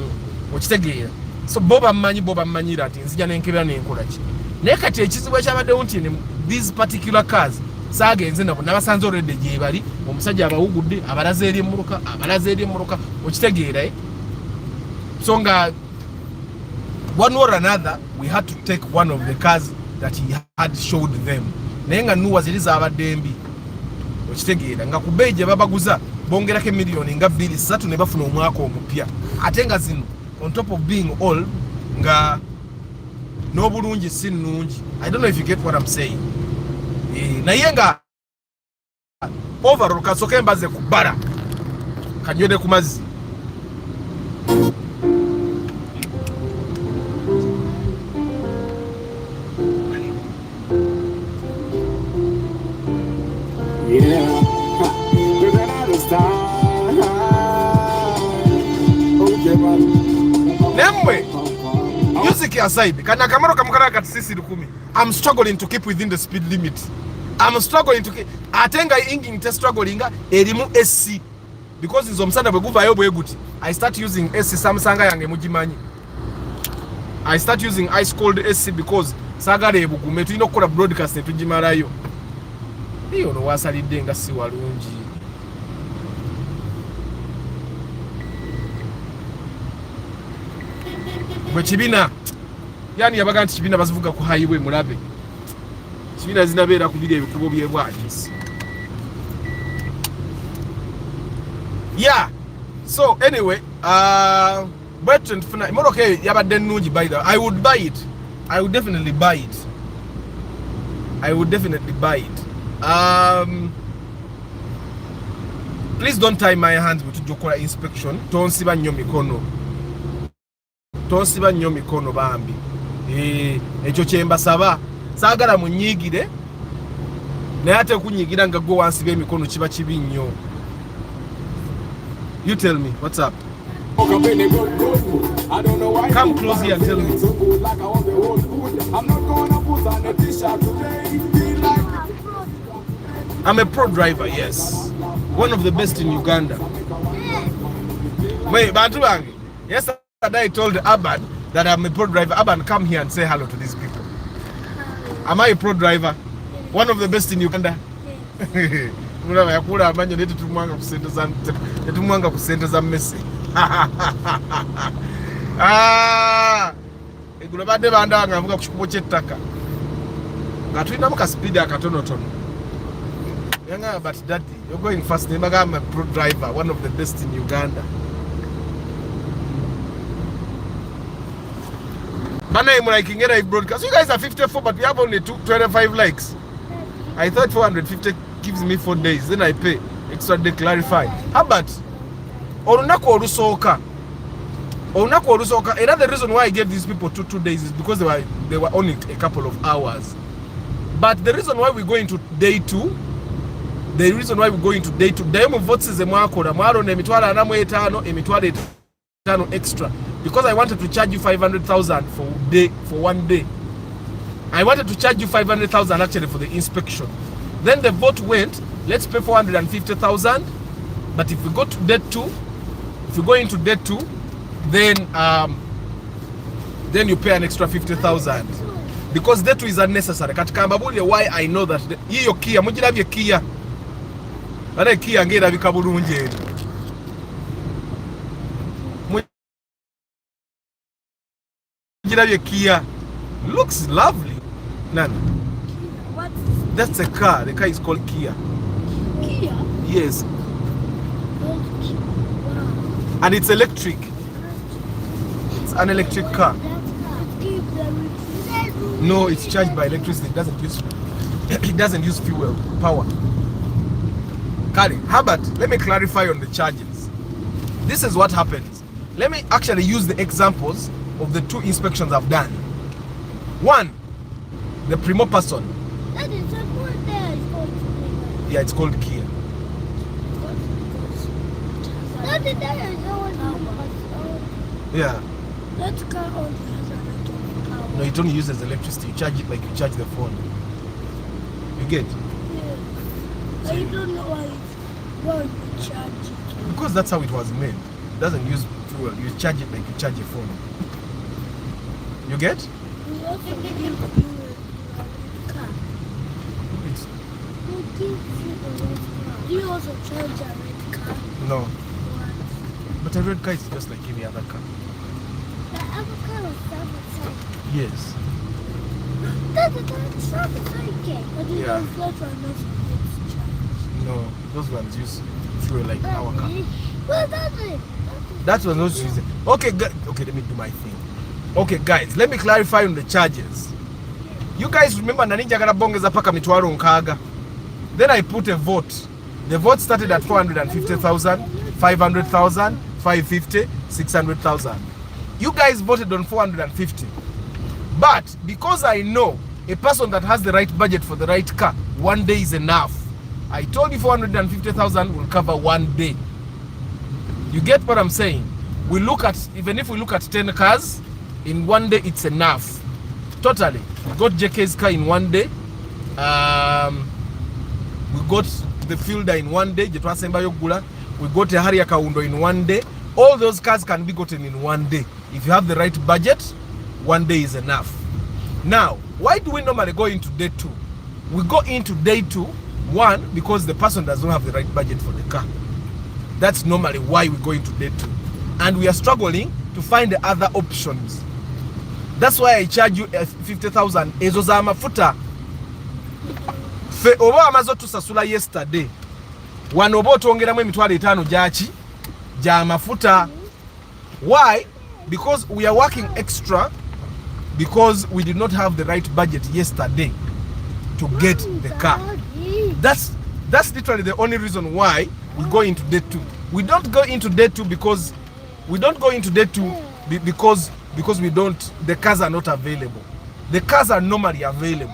Okitegeera so bo bamanyira ati nzija nenkebera nenkola ki. Naye kati ekizibu ekyabaddewo nti these particular cars saagenze nabo nabasanze already gye bali omusajja abawugudde abalaze eri emmoroka okitegeera so nga one or another we had to take one of the cars that he had showed them. Naye nga nuwa ziri zabadde mbi okitegeera nga ku bbeeyi gye babaguza bongerako emiliyoni nga 2-3 ne bafuna omwaka omupya ate nga zino on top of being old nga n'obulungi si nnungi. I don't know if you get what I'm saying. Naye nga overall kasooke mbaze ku bbala kanywere ku mazzi. Traffic aside, kana kamaro kamukara kati sisi 10. I'm struggling to keep within the speed limit. I'm struggling to keep. Atenga ingi struggling erimu SC. Because in Zomsana Beguva Yobueguti, I start using SC Samsanga yange mujimanyi. I start using ice cold SC because Sagare Bukume to kola broadcast tujimarayo. Iyo no wasalidde nga si walungi. Bwe kibina. Yani yabaga nti kibina bazivuga ku highway mulabe. Kibina zinabeera ku bire ebikubo byebwagisi. Yeah. So anyway, Bertrand Funa, okay, yabadde nnungi by the way. I would buy it. I would definitely buy it. I would definitely buy it. Please don't tie my hands with Jokola inspection. Tonsiba nnyo mikono. Tonsiba nnyo mikono bambi. Ekyo kyembasaba. Saagala munyigire. Naye ate kunyigira nga gwe wansiba emikono kiba kibi nnyo. You tell me, what's up? Come close here and tell me. I'm a pro driver, yes. One of the best in Uganda. Wait, Bantu, yesterday I told Abad that I'm a pro driver. Abad, come here and say hello to these people. Am I a pro driver? One of the best in Uganda? Mula yakula amanyo netu tumwanga ku sente za Messi. Egulo badde bandanga avuga ku kikubo ky'ettaka. Nga tulinamu ka speed akatonotono. Yanga, but daddy, you're going fast. I'm a pro driver, one of the best in Uganda. Mana I'm like a broadcast. You guys are 54, but we have only 25 likes. I thought 450 gives me 4 days, then I pay extra day clarify. How about olunaku olusoka? Another reason why I gave these people 2 days is because they were only a couple of hours. But the reason why we go into day 2, demo votes is a mwakora mwaro ne emitwalo 45 extra, because I wanted to charge you 500,000 for 1 day. I wanted to charge you 500,000 actually for the inspection. Then the vote went, let's pay 450,000. But if we go to day 2, then you pay an extra 50,000 because day 2 is unnecessary. Katikambabuli, why I know that hiyo Kia, mujirabye Kia. Bale Kia ngera bikabulunje. Mujirabye Kia. Looks lovely. Nani? What? That's a car. The car is called Kia. Kia? Yes. Wow. And it's electric. It's an electric car. No, it's charged by electricity. It doesn't use fuel power. Kari, Herbert, let me clarify on the charges. This is what happens. Let me actually use the examples of the 2 inspections I've done. 1, the primo person. Yeah, it's called Kia. Yeah. That car only has a lot of power. No, it only uses electricity. You charge it like you charge the phone. You get? Yeah. I don't know why you charge it. Because that's how it was made. It doesn't use fuel. You charge it like you charge your phone. You get? We also give you a car. It's, Who gives you the red car? Do you also charge a red car? no. What? But a red car is just like any other car. The other car is outside. Yes. That's outside. But you Yeah. don't flat one not charged. No. Those ones use fuel like our car. Well, that's it. That was not using. Okay, okay, let me do my thing. Okay, guys, let me clarify on the charges. You guys remember Naninja Garabongeza paka mitwaro nkaga. Then I put a vote. The vote started at 450,000, 500,000, 550, 600,000. You guys voted on 450. But because I know a person that has the right budget for the right car, 1 day is enough. I told you 450,000 will cover 1 day. You get what I'm saying? We look at, even if we look at 10 cars, In 1 day, it's enough. Totally. We got JK's car in 1 day. We got the Fielder in 1 day. We got a Harrier Kaundo in 1 day. All those cars can be gotten in 1 day. If you have the right budget, 1 day is enough. Now, why do we normally go into day 2? We go into day 2, 1, because the person does not have the right budget for the car. That's normally why we go into day 2. And we are struggling to find the other options. That's why I charge you 50,000 ezo za mafuta. Fe oba amazo tusasula yesterday. Wano oba tuongeramu emitwalo 5 jachi ja mafuta. Why? Because we are working extra because we did not have the right budget yesterday to get the car. That's literally the only reason why we go into day 2. We don't go into day 2 because we don't, the cars are not available. The cars are normally available,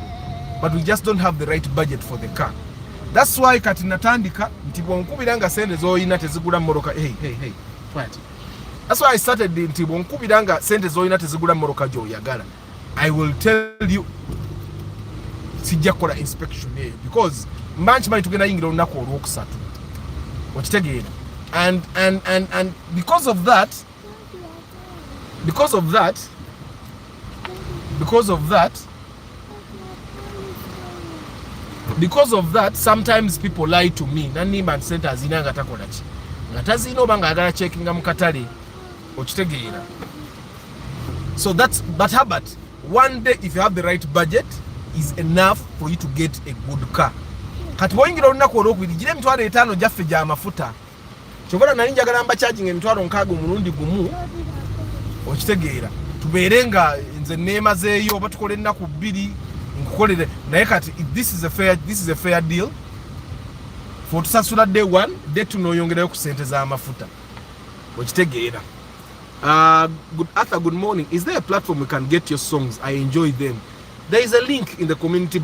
but we just don't have the right budget for the car. That's why katinatandika nti bonkubiranga sente zoyina tezigula moroka. Hey, quiet. That's why I started nti bonkubiranga sente zoyina tezigula moroka jo yagala. I will tell you sijja kola inspection here because manchi mali tugenda yingira olunaku olwokusatu. Okitegeera. And because of that sometimes people lie to me. Nani man center azinanga takola chi. Ngatazino banga agala checkinga mukatale. Okitegeera. So but Herbert, 1 day if you have the right budget is enough for you to get a good car. Kati boyingira olunaku olwokubiri gire emitwalo 5 jaffe ja mafuta. Chobora nali njagala mba charging emitwalo 6 omulundi gumu. Okitegeera. Tuberenga nze neemazeeyo oba tukole ennaku 2 nkukolere naye kati this is a fair deal for tusasula day 1, day 2 noyongerayo ku sente za mafuta. Okitegeera. Good morning. Is there a platform we can get your songs? I enjoy them. There is a link in the community.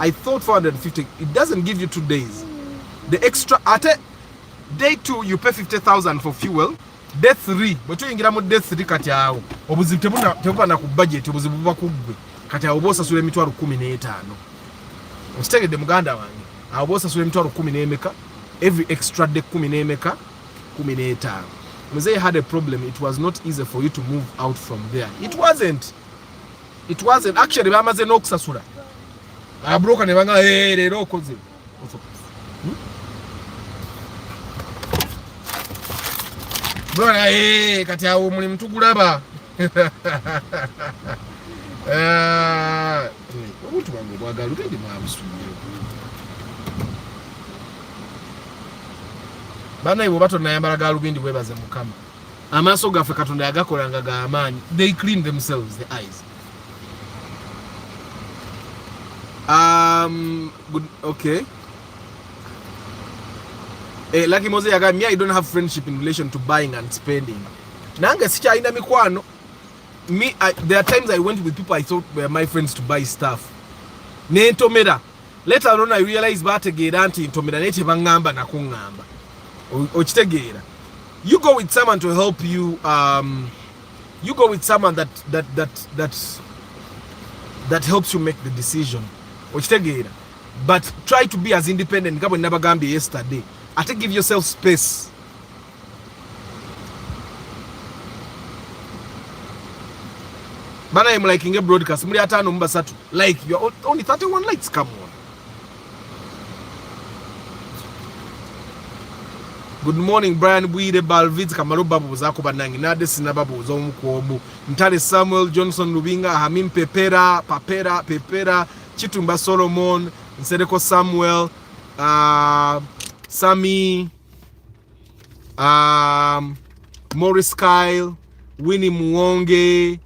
I thought 450. It doesn't give you 2 days. The extra at day 2 you pay 50,000 for fuel. Day 3, but you ingira mu day 3 kati awo. Obuzibu tebuba na ku budget, obuzibu buba kugwe. Kati awo bosa sule emitwalo 15. Okitegedde muganda wange. Awo bosa sule emitwalo 10 every extra day 10 15. Mzee had a problem. It was not easy for you to move out from there. It wasn't actually bamaze n'okusasula. Abroka ne banga lero okoze. Bwana kati awo muli mtugulaba. Obutu bange bwagala utendi mwabusubiro. Bana ibo bato nayambala galubindi bwebaze mukama. Amaso gaffe Katonda yagakolanga ga amaanyi. They clean themselves, the eyes. Good, okay. Lucky Mose yaga me, I don't have friendship in relation to buying and spending. Nange sicha ina mikwano. Me, there are times I went with people I thought were my friends to buy stuff. Ne ntomera. Later on I realized bategeera nti ntomera nete bangamba na kungamba. Okitegeera. You go with someone to help you. You go with someone that helps you make the decision. Okitegeera. But try to be as independent. Ngabo nabagambye yesterday. Ate give yourself space. Bana I'm liking a broadcast. Muri atano mbasatu. Like you're only 31 likes. Come on. Good morning, Brian Bwire Balvids Kamaru Babu zako banangi nade sina babu zo mukwobu. Ntale Samuel Johnson Lubinga Hamim Pepera Chitumba Solomon Nsereko Samuel Sammy Morris Kyle Winnie Muonge.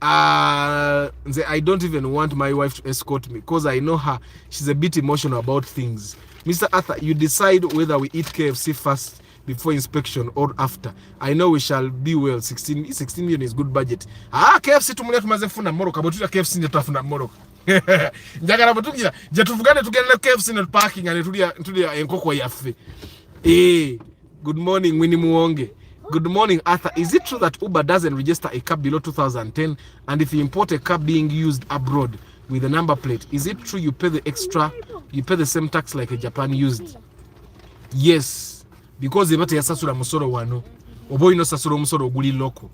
I don't even want my wife to escort me because I know her. She's a bit emotional about things. Mr. Arthur, you decide whether we eat KFC first before inspection or after. I know we shall be well. 16 million is good budget. KFC tumulia tumaze funa moroka. Botuja KFC nje tuafuna moroka. Njagala botuja. Jetufugane tugenele KFC net parking. Ane tulia enkoko yafe. Good morning, Winnie Muonge. Good morning, Arthur. Is it true that Uber doesn't register a car below 2010? And if you import a car being used abroad with a number plate, is it true you pay the extra, you pay the same tax like a Japan used? Yes, because ebate yasasula musoro wano. Obo ino sasula musoro oguli local.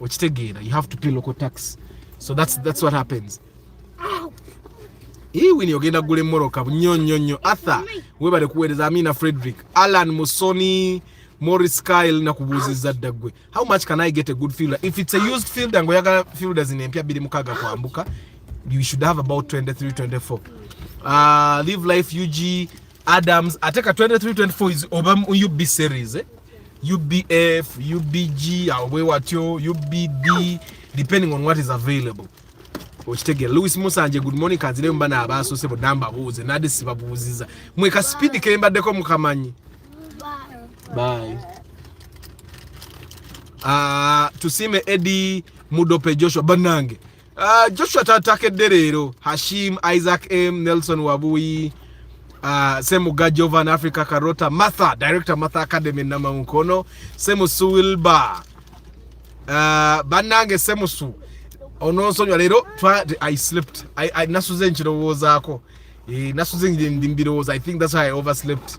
Ochitegera, you have to pay local tax. So that's what happens. Hii wini ogenda gule moroka nyonyo. Arthur, webale kuweleza Amina Frederick, Alan Musoni, Morris Kyle na kubuziza dagwe. How much can I get a good fielder? If it's a used fielder, ngoyaga fielders in empia bili mukaga kuambuka, you should have about 23, 24. Live Life UG Adams, ateka 23, 24 is obam UB series, UBF, UBG, awewatyo, UBD, depending on what is available. Ochitege Louis Musanje, good morning kanzile mbana abaso sebo namba buze nadi sibabuziza. Mweka speed kemba deko mukamanyi. Bye. Tusime Eddie Mudope Joshua Banange. Joshua tatake derero. Hashim Isaac M Nelson Wabui. Semu Gajovan Africa Karota Martha Director Martha Academy nama mkono. Semu Suwilba. Banange Semu Su. Ono sonyo lero I slept. I nasuze nchirowoza ako. Nasuze ndimbirowoza. I think that's why I overslept.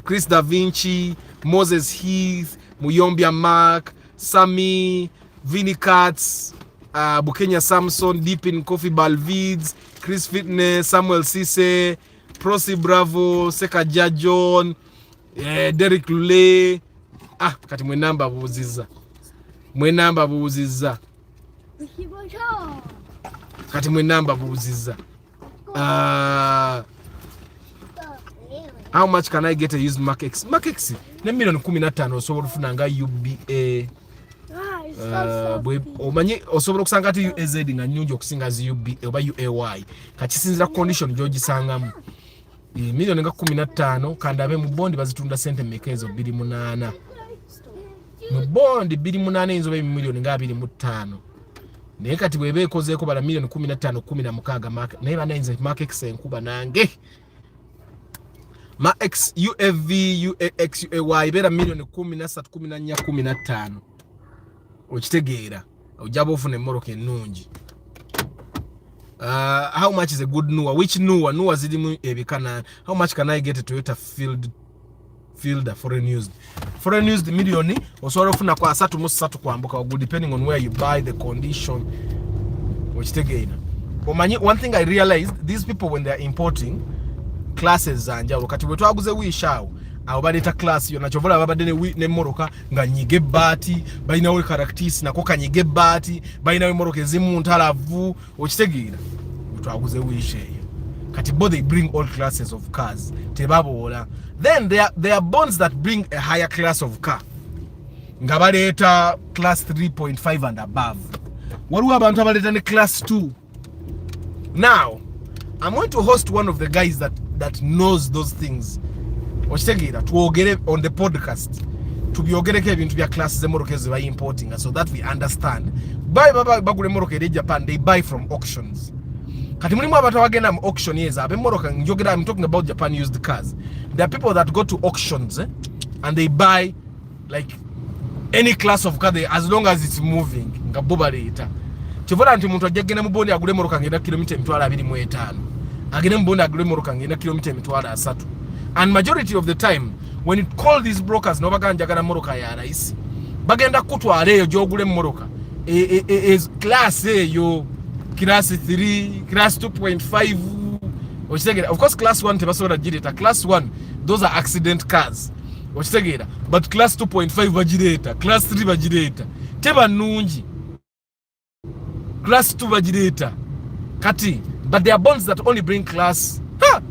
Chris Da Vinci, Moses Heath, Muyombia Mark, Sammy, Vinny Katz, Bukenya Samson, Deepin Kofi Balvids, Chris Fitness, Samuel Cisse, Prosi Bravo, Seka Jajon, Derek Lule. Kati mwenamba buziza. Kati mwenamba buziza. How much can I get a used Mark X? Mark X, ne million 15 osobola kufuna nga UBA. Omanyi osobola kusanga ati UAZ nga nyungi okusinga zi UBA oba UAY. Kakisinzira condition joji sangamu. Million nga 15 kandabe mu bondi bazitunda sente mekezo 28. Mu bondi 28 inzobe million nga 25. Naye kati bwebe ekozeko bala million 15 16 Mark. Naye banayinze Mark X enkuba nange. Ma X UFV UX UAY bera million 13 14 15. Ochitegeera ojaba ofune moroke nungi. How much is a good Nua? Which Nua? Nua zidimu ebikana. How much can I get a Toyota fielder foreign used? Foreign used million osobola ofuna kwa 3 mu 3 kwambuka depending on where you buy the condition. Ochitegeera. Omanyi one thing I realized, these people when they are importing classes zanjalo kati bwe twaguze wishawo abo baleta class yo nachovola babadde ne moroka nga nyige bati balina we characters nako kanyige bati balina we moroka ezimu ntalavu okitegeera twaguze wishayo kati both they bring all classes of cars tebabola. Then there are bonds that bring a higher class of car nga baleta class 3.5 and above. Waliwo abantu abaleta ne class 2. Now I'm going to host one of the guys that knows those things. Ochitegeera tuogere on the podcast. Tubyogereko ebintu bya classes emoroka ze by importing so that we understand. Bagule moroka eri Japan, they buy from auctions. Kati mulimu abantu abagenda mu auction yeza abemoroka njogera, I'm talking about Japan used cars. There are people that go to auctions and they buy like any class of car as long as it's moving. Ngaboba leta. Chivola nti muntu ajagenda mu bondi agule moroka ngenda kilomita 25. Agenda mu bondi agule moroka ngenda kilomita 3. And majority of the time when you call these brokers no baganja gana moroka ya raisi bagenda kutwala eyo jogule moroka is class eyo class 3 class 2.5 ochitegeera. Of course class 1 tebasobola gireta. Class 1 those are accident cars ochitegeera, but class 2.5 bagireta, class 3 bagireta teba nungi, class 2 bagireta kati, but there are bonds that only bring class.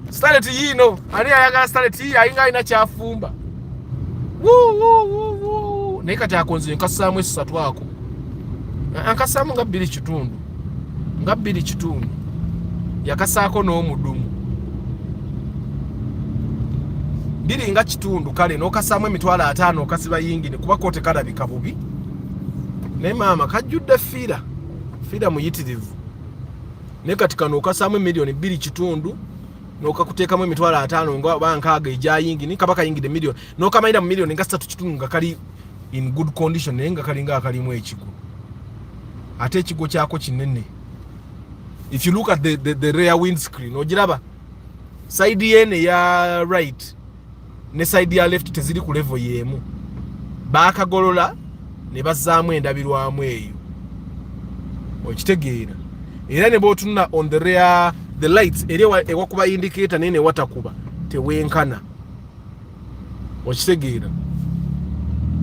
Started yino ani ayaga started yi ayinga ina kyafumba woo ne kati akonze nkasamu esatu ako ankasamu nga 2 kitundu yakasaako n'omudumu 2 nga kitundu kale n'okasamu emitwalo 5 okasiba yingine kuba kote kalabika bubi ne mama kajjudde fira muyitirivu ne kati kano okasamu milioni 2 kitundu nokakuteekamu emitwalo 5 nga bankaaga ejayingi ni kabaka yingide million nokamayira mu million nga 3 kitundu nga kali in good condition nenga kalinga akalimu ekigo ate ekigo kyako kinene. If you look at the rear windscreen ogiraba side yene ya right ne side ya left teziri ku level yemu bakagolola ne bazaamu endabirwamu eyo okitegeera era ne botuna on the rear the lights ewa kuba indicator nene watakuba tewenkana okitegeera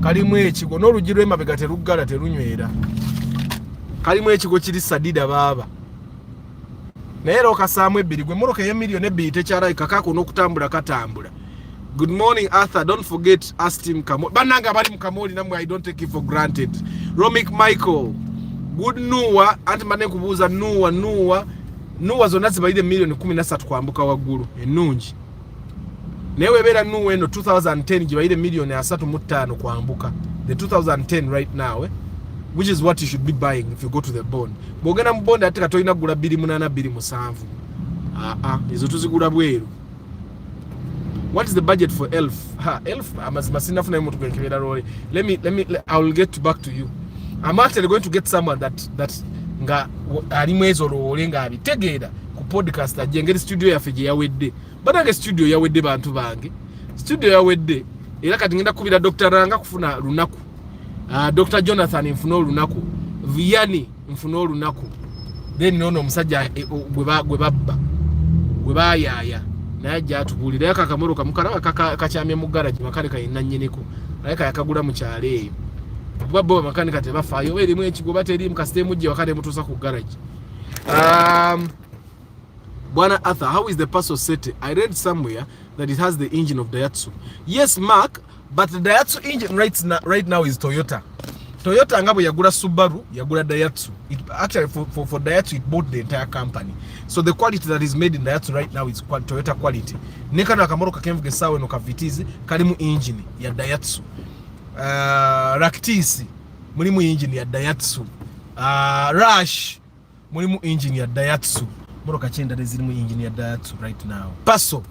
kalimu ekigo n'olugiro emabega teruggala terunywera kalimu ekigo kiri sadida baba naye okasaamu ebbiri gwe moroka ye million ebbiri tekyalaika kako n'okutambula katambula. Good morning Arthur, don't forget ask him Kamoli bananga bali mu Kamoli namwe I don't take it for granted. Romik Michael good Nuwa anti mane kubuuza Nuwa zonna zibalire million 13 kwambuka waggulu ennungi newe beera Nuwa eno 2010 gibalire million 35 kwambuka the 2010 right now which is what you should be buying if you go to the bond. Bogena mu bond ate katoyina gula 2827 ezo tuzigula bweru. What is the budget for elf? Elf amazima funa imoto kwenkebera role. I will get back to you. I'm actually going to get someone that nga ali mwezo role nga abitegeera ku podcast ajengeri studio ya fije yawedde. Banange studio yawedde bantu bange. Studio yawedde era kati ngenda kubira Dr. Ranga kufuna lunaku. Dr. Jonathan mfuna lunaku. Vianney mfuna lunaku. Then nono musajja gwe bayaya. Najja atubulira akakamoro kamukara kakyamye mu garage makale kayina nnyiniko naye kayakagula mu kyale eyo bwabbo makanika tebafaayo erimu ekigo bateri mu kasitemu gye wakade mutuusa ku garage. Bwana Arthur, how is the Passo set? I read somewhere that it has the engine of Daihatsu. Yes Mark, but the Daihatsu engine right now is Toyota. Toyota ngabo yagula Subaru, yagula Daihatsu. It actually for Daihatsu it bought the entire company. So the quality that is made in Daihatsu right now is Toyota quality. Nekana akamoro kakemvuge sawe no kavitizi kalimu engine ya Daihatsu. Raktisi mulimu engine ya Daihatsu. Rush mulimu engine ya Daihatsu. Moro kachenda zilimu engine ya Daihatsu right now. Passo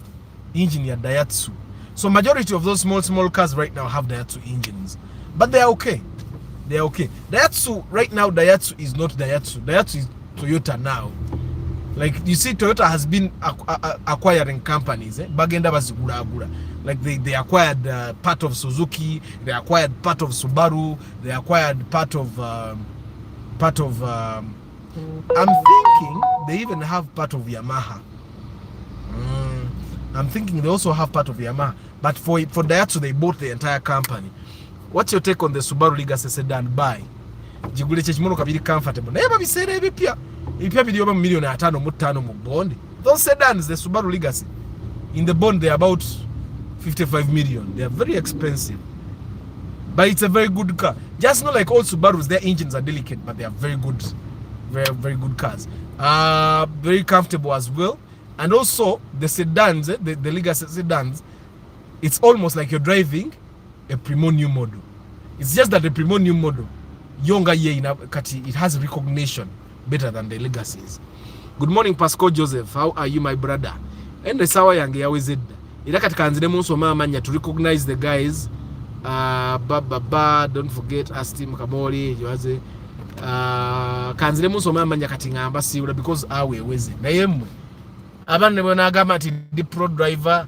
engine ya Daihatsu. So majority of those small cars right now have Daihatsu engines. But they are okay. They are okay. Daihatsu right now, Daihatsu is not Daihatsu. Daihatsu is Toyota now. Like you see, Toyota has been acquiring companies. Bagenda bazigura. Like they acquired part of Suzuki, they acquired part of Subaru, they acquired part of. I'm thinking they even have part of Yamaha. I'm thinking they also have part of Yamaha. But for Daihatsu, they bought the entire company. What's your take on the Subaru Legacy sedan buy? Jigule chechimono kabiri comfortable. Na yaba bisere ebipya. Ibipya biliyoba million 5 mu bond. Those sedans, the Subaru Legacy, in the bond they're about 55 million. They are very expensive. But it's a very good car. Just not like all Subarus, their engines are delicate, but they are very good. Very, very good cars. Very comfortable as well. And also the sedans, the Legacy sedans, it's almost like you're driving a Primo new model. It's just that the Primo new model, younger year it has recognition better than the Legacies. Good morning, Pascal Joseph. How are you, my brother? And the sawa yange yawezedda. Ila katika anzile munso manya to recognize the guys. Don't forget Astim Kamoli. Yohaze. Kanzile munso manya kati ngamba siwula because awe weze. Na yemwe. Abane bona agamba ati the pro driver.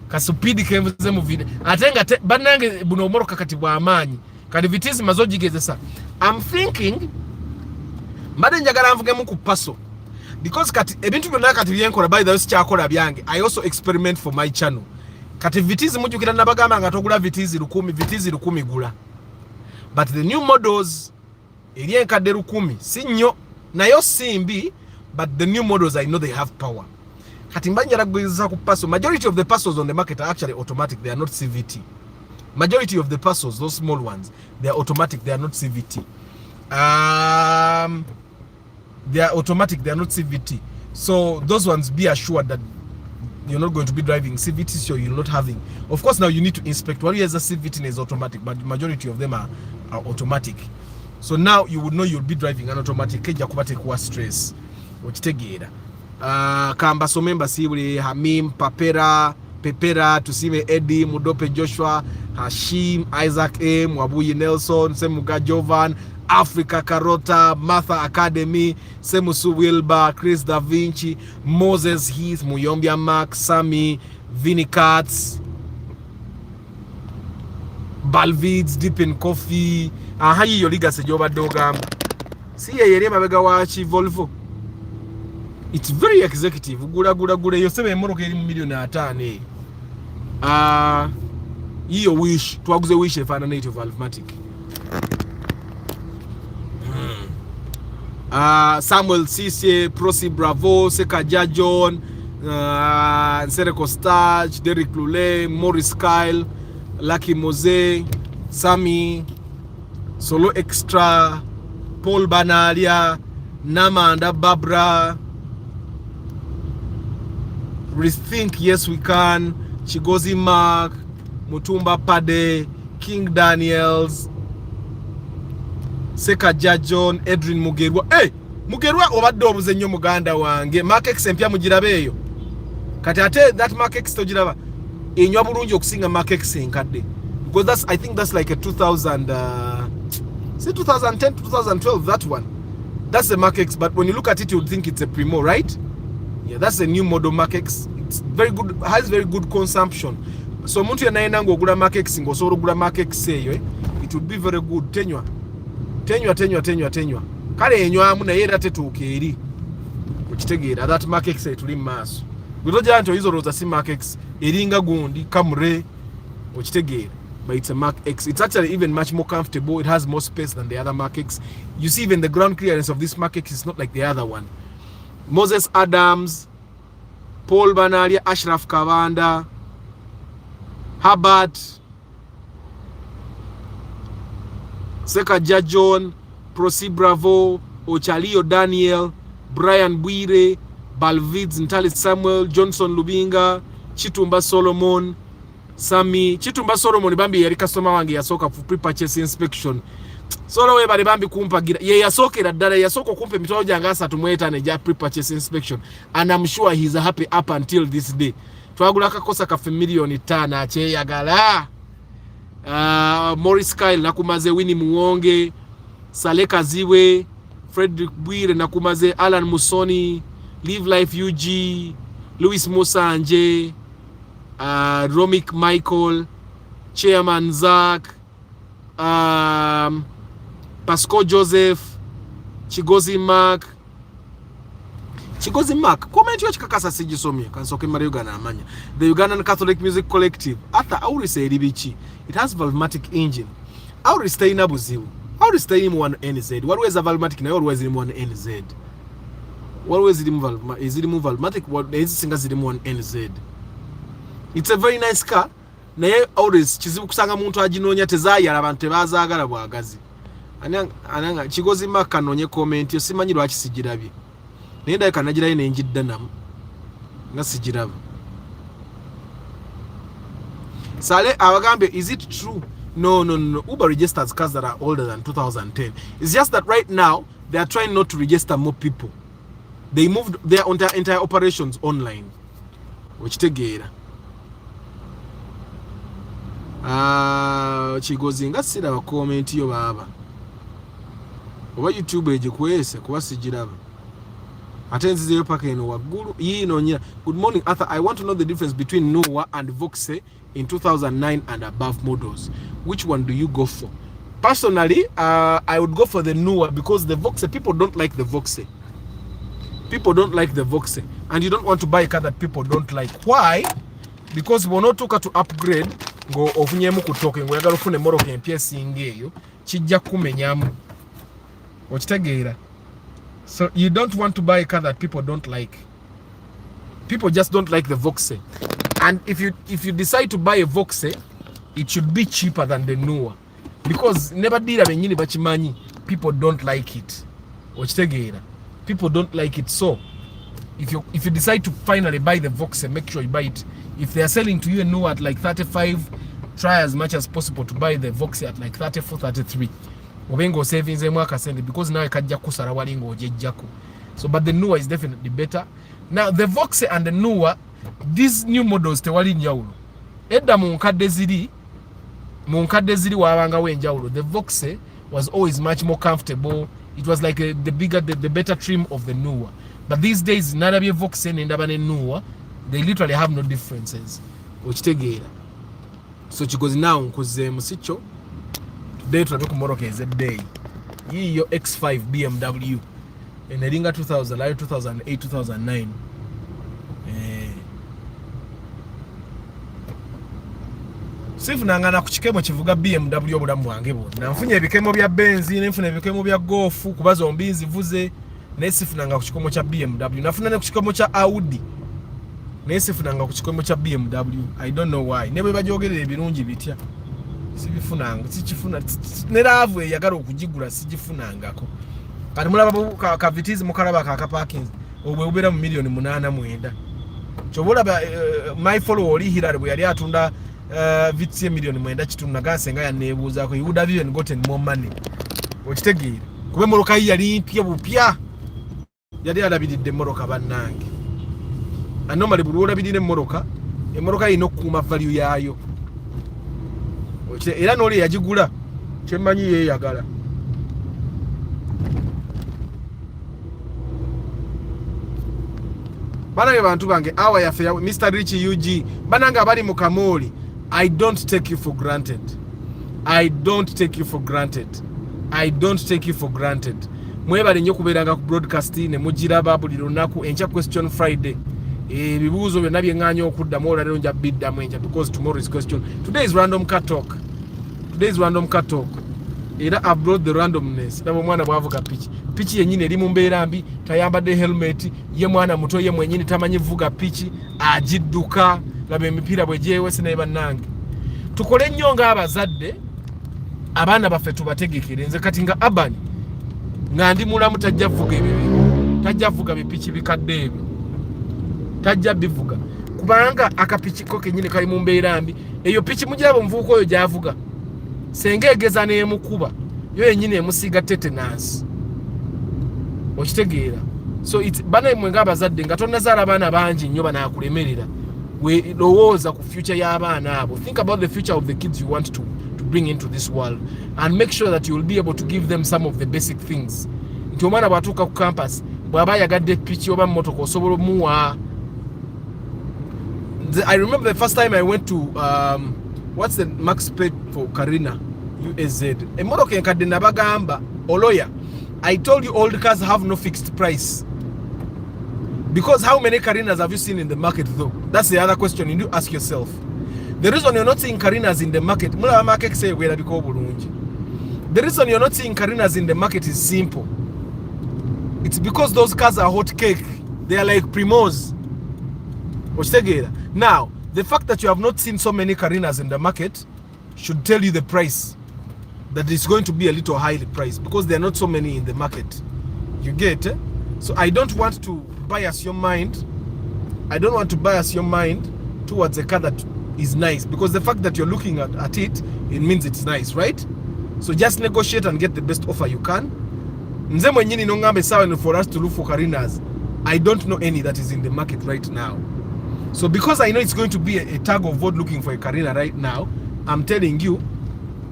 Kasupidi kemvuze mu video atenga banange buno moroka kati bwa amanyi kali vitizi mazojigezesa. I'm thinking mbade njagala mvuge mu ku Passo because kati ebintu byonna kati byenkola by the way sikyakola byange. I also experiment for my channel. Kati vitizi mujukira nabagamba nga togula vitizi 10 gula, but the new models eryenkadde 10 si nnyo nayo simbi, but the new models I know they have power. Majority of the Passos on the market are actually automatic. They are not CVT. Majority of the Passos, those small ones, they are automatic. They are not CVT. They are automatic. They are not CVT. So those ones, be assured that you're not going to be driving CVT, so you're not having. Of course, now you need to inspect what is a CVT is automatic, but the majority of them are automatic. So now you would know you'll be driving an automatic. Stress. Kamba somemba siwule Hamim Papera Pepera, Tusime Eddie, Mudope Joshua, Hashim, Isaac M, Wabuyi Nelson, Semuga Jovan, Africa Carota, Martha Academy, Semusu Wilbur, Chris Da Vinci, Moses Heath, Muyombia Mark, Sammy, Vinny Katz, Balvids, Deep in Coffee, Hayi Yoliga Sejoba Dogam. See yere mabega wachi Volvo. It's very executive. Gura yo sebe moroke eri $1,500,000. Iyo wish twaguze wish efana native Valvematic. Samuel Cisse, Prosi Bravo, Seka John, Sereko Starch, Derek Lule, Morris Kyle, Lucky Mose, Sammy, Solo Extra, Paul Banalia, Namanda Barbara, Rethink Yes We Can, Chigozi Mark, Mutumba Pade, King Daniels, Seka John, Edwin Mugerwa. Hey! Mugerwa obadde obuze nnyo muganda wange. Markex empya mugirabeeyo. Kati ate that Markex togiraba. Enywa bulungi okusinga Markex enkadde. Because I think that's like a 2010, 2012, that one. That's the Markex, but when you look at it, you would think it's a Primo, right? Yeah, that's a new model Markex. It's very good, has very good consumption. So muntu yanaenda ngogula Markex ngosobola ogula Markex eyo, it would be very good. Tenywa kale enywamu naye era tetuuka eri okitegeera that Markex etuli maaso bwetoja nti oyizo roza si Markex eringa gundi kamure okitegeera, but it's a Markex. It's actually even much more comfortable. It has more space than the other Markex. You see, even the ground clearance of this Markex is not like the other one. Moses Adams, Paul Banalia, Ashraf Kavanda, Herbert, Seka John, Prosi Bravo, Ochalio Daniel, Brian Bwire, Balvids Ntali Samuel, Johnson Lubinga, Chitumba Solomon, Sami. Chitumba Solomon bambi yali customer wange yasoka for pre-purchase inspection. Solo we bali bambi kumpagira ye yasokera ddala yasoko kumpe mitolo janga 3 mweta ne ja pre-purchase inspection, and I'm sure he's happy up until this day. Twagula kakosa ka $5,000,000 acheyagala. Morris Kyle nakumaze, Winnie Muwonge, Saleka Ziwe, Frederick Bwire nakumaze, Alan Musoni, Live Life UG, Louis Musanje, Romik Michael, Chairman Zach, Pasco Joseph, Chigozi Mark. Comment yo chikakasa sijisomye kansoke mari Uganda amanya. The Ugandan Catholic Music Collective ata auri se ribichi. It has Valvematic engine. Auri stay na buzibu. Auri stay mu 1 NZ. Always a Valvematic na always in 1 NZ. Always in Valvematic what is singa ziri mu 1 NZ. It's a very nice car. Naye always chizibu kusanga muntu ajinonya tezayala abantu bazagala bwagazi. Ananga Chigozi Mark anonye comment yo simanyi lwaki sigirabye. Nenda kanagira ine njidda namu nga sigiraba. Sale abagambe, is it true? No. Uber registers cars that are older than 2010. It's just that right now they are trying not to register more people. They moved their entire operations online. Which tegeera. Chigozi nga sira ba comment yo baba. Oba YouTube ejikwese kuba sigiraba. Atenzi yo paka eno wagulu yinonya. Good morning Arthur, I want to know the difference between Noah and Voxe in 2009 and above models. Which one do you go for? Personally, I would go for the Noah because the Voxe, people don't like the Voxe. People don't like the Voxe, and you don't want to buy a car that people don't like. Why? Because we not toka to upgrade go ofunyemu kutoke ngo yagala ofune moroke empya singeyo kijja kumenyamu okitegeera. So you don't want to buy a car that people don't like. People just don't like the Voxe. And if you decide to buy a Voxe, it should be cheaper than the newer. Because never did benyini bachimanyi, people don't like it. Okitegeera. People don't like it. So if you decide to finally buy the Voxe, make sure you buy it. If they are selling to you a new at like 35, try as much as possible to buy the Voxe at like 34, 33. Obengo savings mwaka sende because now kajja kusara walingo ojejjako. So but the newer is definitely better. Now the Voxe and the newer, these new models tewali njawulo. Edda mu nkadde ziri wabangawo enjawulo. The Voxe was always much more comfortable. It was like the bigger, the better trim of the newer. But these days, narabye Voxe nendaba ne newer, they literally have no differences. Okitegeera. So kigozi now nkuze musicho. Today tulabe ku Morocco day. Yiyo X5 BMW. Eneringa 2000, like 2008, 2009. Sifunanga ku kikemo kivuga BMW obulamu bwange bwonna. Nfunye ebikemo bya Benz, nfuna ebikemo bya Golf kuba zombi nzivuze. Nesifunanga ku kikomo kya BMW. Nafuna ne ku kikomo kya Audi. Nesifunanga ku kikomo kya BMW. I don't know why. Nebe bajogerera ebirungi bitya. Sibifunanga, sikifuna. Neraavu eyagala okugigula sigifunangako. Kati mulaba ka vitizi mukalaba ka parking. Obwe ubera mu million 8 Chobola my follow oli Hillary bwe yali atunda vitsi million 9 kitundu nagansenga ya nebuza ko you would have even gotten more money. Okitegeera. Kube Moroka yali mpya bupya. Yali alabidde Moroka bannange. Anomali buli olabidde Moroka, Moroka ino kuma value yayo. Era noli yagigula kyemanyi yeyagala. Banange bantu bange awa ya fair Mr. Richie UG banange abali mu Kamoli. I don't take you for granted. I don't take you for granted. I don't take you for granted. Mwebale nnyo kubeeranga ku broadcast ne mugiraba buli lunaku enkya question Friday. Bibuuzo byonna byeŋŋaanya okuddamu olwaleero nja biddamu enkya because tomorrow is question. Today is random cat talk. Today is random cat talk. Era I've brought the randomness. Nabo mwana bwavuga piki. Piki yennyini eri mu mbeera mbi, tayambadde helmet, ye mwana muto ye mwennyini tamanyi vuga piki, agidduka, laba emipiira bwe gyewese naye bannange. Tukole nnyo ng'abazadde, abaana baffe tubategekere. Nze kati nga Abani, nga ndi mulamu tajja vuga ebyo. Tajja vuga bipiki bikadde ebyo. Tajja bivuga. Kubanga akapiki ko kennyini kali mu mbeera mbi, eyo piki mugiraba omuvubuka oyo gy'avuga. Senga egeza n'emukuba, yo yennyini emusiiga tetanus. Okitegeera. So it's bana mwe ng'abazadde nga tonnazaala abaana bangi nnyo banaakulemerera. We lowooza ku future y'abaana abo. Think about the future of the kids you want to bring into this world and make sure that you will be able to give them some of the basic things. Nti omwana bw'atuuka ku campus bw'aba ayagadde piki oba mmotoka osobola omuwa. I remember the first time I went to what's the max paid for Carina USZ. Emmotoka enkadde nabagamba Oloya. I told you old cars have no fixed price. Because how many Carinas have you seen in the market though? That's the other question you need to ask yourself. The reason you're not seeing Carinas in the market, the reason you're not seeing Carinas in the market is simple. It's because those cars are hot cake. They are like Primos. Now, the fact that you have not seen so many Carinas in the market should tell you the price. That it's going to be a little highly priced because there are not so many in the market. You get it? So I don't want to bias your mind. I don't want to bias your mind towards a car that is nice because the fact that you're looking at it, it means it's nice, right? So just negotiate and get the best offer you can. Nze mwenyini nongambe sawa for us to look for Carinas. I don't know any that is in the market right now. So because I know it's going to be a tug of war looking for a Carina right now, I'm telling you,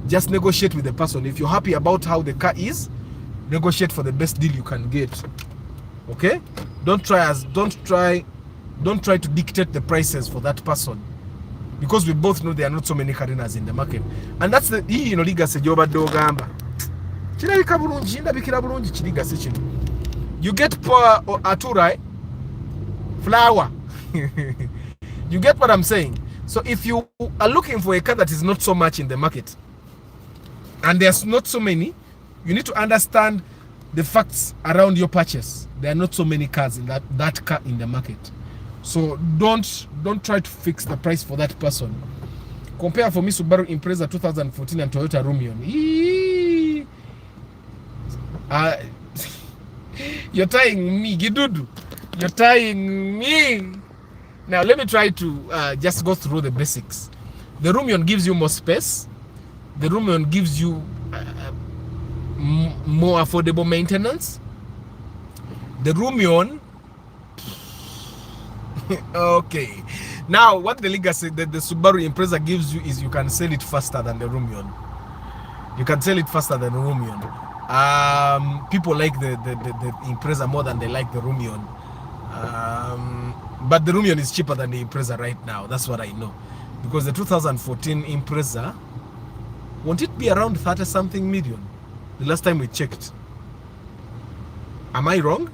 just negotiate with the person. If you're happy about how the car is, negotiate for the best deal you can get. Okay? Don't try to dictate the prices for that person. Because we both know there are not so many Carinas in the market. And that's the liga sejoba dogamba. You get poor aturai flower. You get what I'm saying? So if you are looking for a car that is not so much in the market, and there's not so many, you need to understand the facts around your purchase. There are not so many cars in that car in the market. So don't try to fix the price for that person. Compare for me Subaru Impreza 2014 and Toyota Rumion. You're tying me, Gidudu. You're tying me. Now let me try to just go through the basics. The Rumion gives you more space. The Rumion gives you more affordable maintenance. The Rumion Okay. Now, what the legacy that the Subaru Impreza gives you is you can sell it faster than the Rumion. You can sell it faster than the Rumion. People like the Impreza more than they like the Rumion. But the Rumion is cheaper than the Impreza right now. That's what I know. Because the 2014 Impreza, won't it be around 30-something million? The last time we checked. Am I wrong?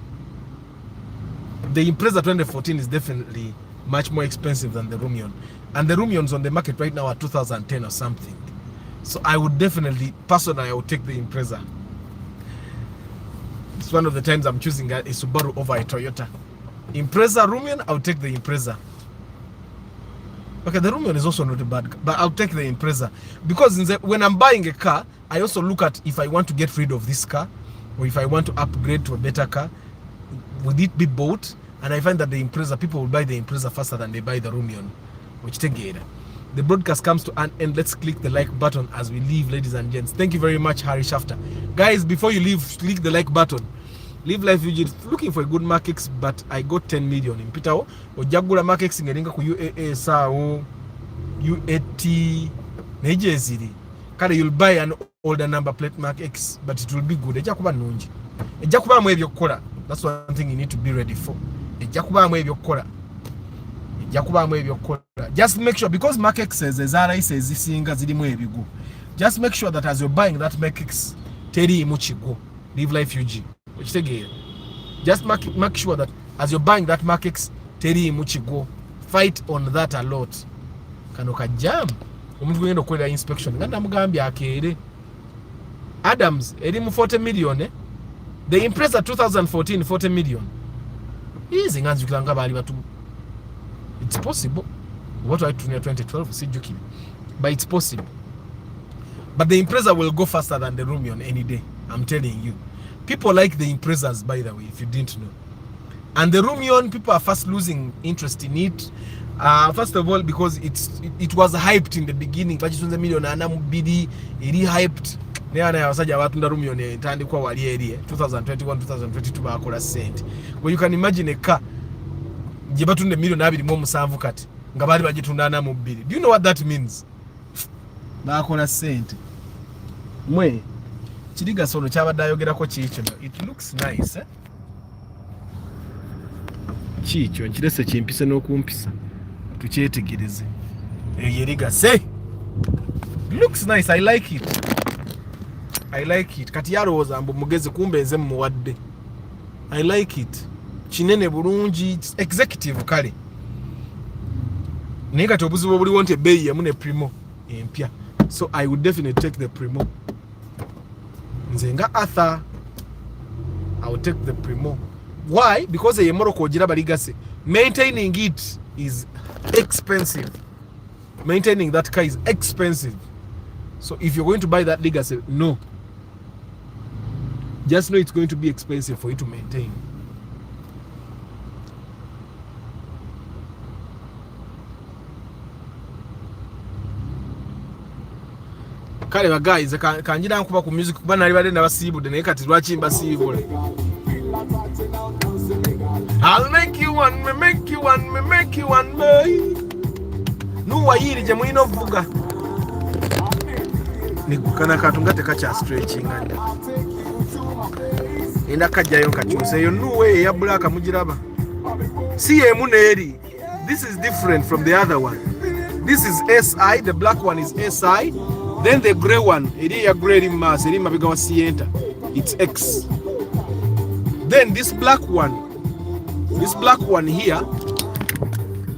The Impreza 2014 is definitely much more expensive than the Rumion. And the Rumions on the market right now are 2010 or something. So I would definitely, personally, I would take the Impreza. It's one of the times I'm choosing a Subaru over a Toyota. Impreza, Rumion, I'll take the Impreza. Okay, the Rumion is also not bad, but I'll take the Impreza. Because when I'm buying a car, I also look at if I want to get rid of this car, or if I want to upgrade to a better car, would it be bought? And I find that the Impreza, people will buy the Impreza faster than they buy the Rumion, which take it. The broadcast comes to an end. Let's click the like button as we leave, ladies and gents. Thank you very much, Harry Shafter. Guys, before you leave, click the like button. Live Life Vigil, looking for a good markets, but I got 10 million in Pitao. Or Jagula markets in Geringa ku UAA SAO UAT Nejeziri. Kada you'll buy an older number plate Mark X, but it will be good. Ejakuba nunji. Ejakuba mwe byokola. That's one thing you need to be ready for. Ejakuba mwe byokola. Ejakuba mwe byokola. Just make sure, because Mark X says Zara says this singa ziri mwe bigu. Just make sure that as you're buying that Mark X, teri imuchigo. Live Life UG. Just make sure that as you're buying that Mark X, teri imuchigo. Fight on that a lot. Kanoka jam. Omuntu gwenda okwera inspection. Nganda mugambye akere. Adams, erimu 40 million, eh? The Impreza 2014, 40 million. Easy, nganzi kulanga bali batu. It's possible. What I do in 2012, see joking. But it's possible. But the Impreza will go faster than the Rumion any day. I'm telling you. People like the Imprezas, by the way, if you didn't know. And the Rumion, people are fast losing interest in it. First of all, because it was hyped in the beginning. But it's 1 million anamubidi, it hyped. Neana yasaja watunda Rumion itandikwa wali eri 2021 2022 bakola sent. Well, you can imagine a car je batunde million 2.7 kati nga bali bagitunda anamubidi. Do you know what that means? Bakola sent. Mwe Chiriga sono kyabadde ayogerako kiikyo. It looks nice, eh? Kiikyo nkirese kimpise n'okumpisa tukyetegereze. Yeriga say looks nice. I like it. I like it. Kati yalowooza mbu mugezi kumbe nze muwadde. I like it. Kinene bulungi, executive kale. Naye kati obuzibu obuliwo nti ebbeeyi yamu ne Primo empya. So I would definitely take the Primo. Nze nga Arthur, I would take the Primo. Why? Because a Morocco jiraba ligase. Maintaining it is expensive. Maintaining that car is expensive. So if you're going to buy that legacy, no. Just know it's going to be expensive for you to maintain. Kale guys, kanjira nkuba ku music kuba nali bade nabasiibudde naye kati lwaki mbasiibule. I'll make you one, me make you one, me make you one, boy. Nuwayiri gye mulina ovuga. Nikukana katunga tekakya stretching anda. Enda kajjayo nkakyuseyo nuwe ya black mugiraba. Si emu neeri. This is different from the other one. This is SI, the black one is SI. Then the grey one, eri ya grey in mass, eri mabega wa Sienta. It's X. Then this black one here,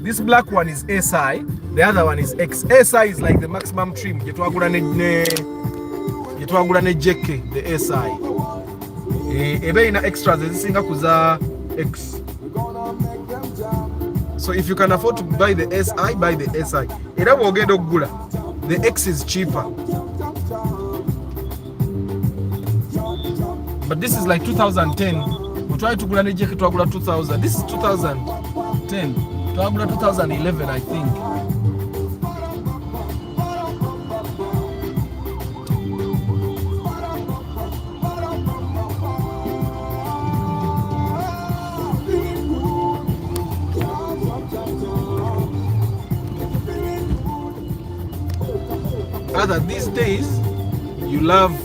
this black one is SI, the other one is X. SI is like the maximum trim. Jetwagula ne JK, the SI. Ebe ina extras ezisinga kuza X. So if you can afford to buy the SI, buy the SI. Era bwogenda okugula, the X is cheaper. But this is like 2010. We try to gula ne JK twagula 2000. This is 2010. Twagula 2011, I think. Other these days, your love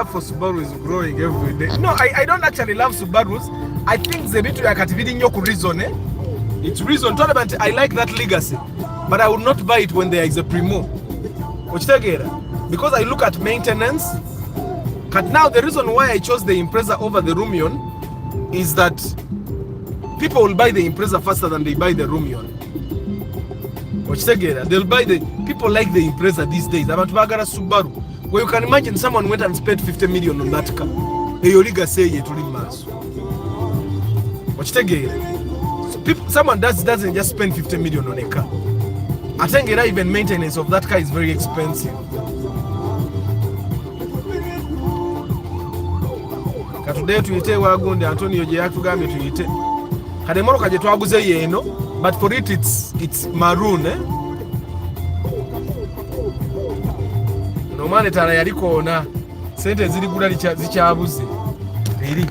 for Subaru is growing every day. No, I don't actually love Subarus. I think the bit yakatibidi nyo ku reason, eh? It's reason. I like that legacy, but I would not buy it when there is a Primo. Because I look at maintenance. But now the reason why I chose the Impreza over the Rumion is that people will buy the Impreza faster than they buy the Rumion. They'll buy people like the Impreza these days. Abantu bagala Subaru. Where you can imagine someone went and spent 50 million on that car. So someone doesn't just spend 50 million on a car. I think even maintenance of that car is very expensive. Today tuyite wagunde Antonio je yatugambye tuyite. Kade moroka je twaguze yeno, but for it it's maroon, eh? No mane tala yaliko ona sente zili gula zikyabuze. Eri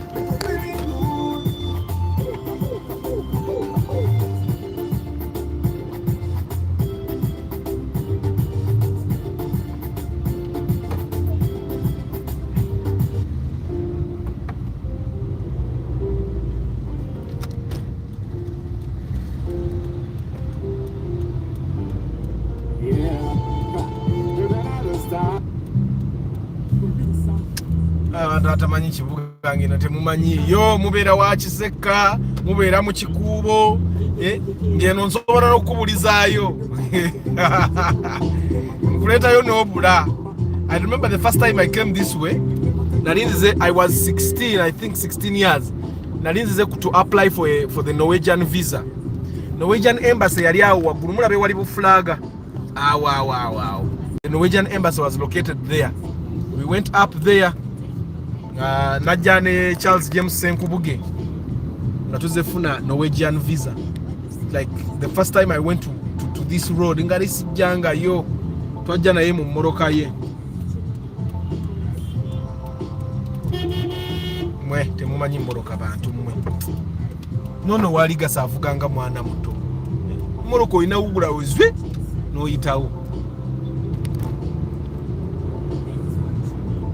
atamanyi kibuga ngino temumanyi yo mubeera wa Kiseka mubeera mu Kikuubo ngeno nsobola n'okubulizaayo nkuleetayo n'obula. I remember the first time I came this way nalinzize I was 16, I think 16 years. Nalinzize to apply for the Norwegian visa. Norwegian embassy yali awo waggulu mulabe wali buflaga. Wow. The Norwegian embassy was located there. We went up there. Najane Charles James Senkubuge natuzefuna Norwegian visa. Like the first time I went to this road ngari sijanga yo twajja naye mu moroka ye mwe temumanyi moroka bantu mwe nono wali gasavuganga mwana muto moroko ina ugula wezwe no yitawo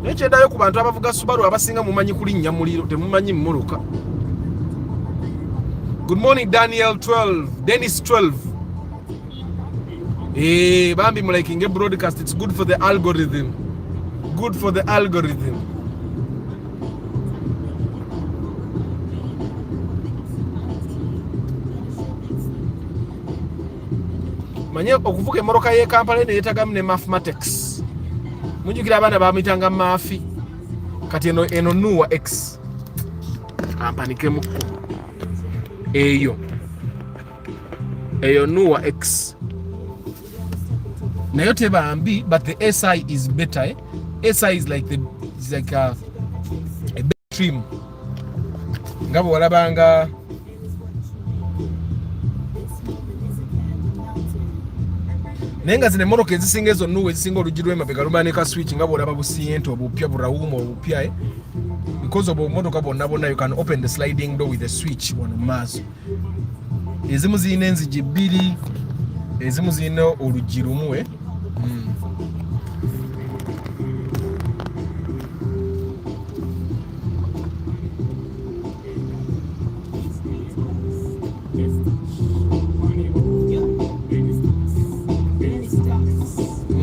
nekyedayo ku bantu abavuga Subaru abasinga mumanyi kulinnya muliro temumanyi mmuluka. Good morning Daniel 12, Dennis 12. Bambi mliking a broadcast, it's good for the algorithm. Good for the algorithm. Manye okuvuga emoroka ye Kampala ne yetagamu ne mathematics. Mujukira abana bamitanga mafi kati eno nuwa x ampanike muko eyo nuwa x nayo tebambi, but the SI is better, eh? SI is like a better trim ngabo walabanga nenga zine moroka ezisinga ezo nuwe ezisinga olugirwe mabega lumane ka switch ngabo olaba busiento obupya burawumo obupya, eh? Because obo motoka bonna you can open the sliding door with a switch one mazo. Ezimu zine enzigi bbiri, ezimu zine olugirumu, eh?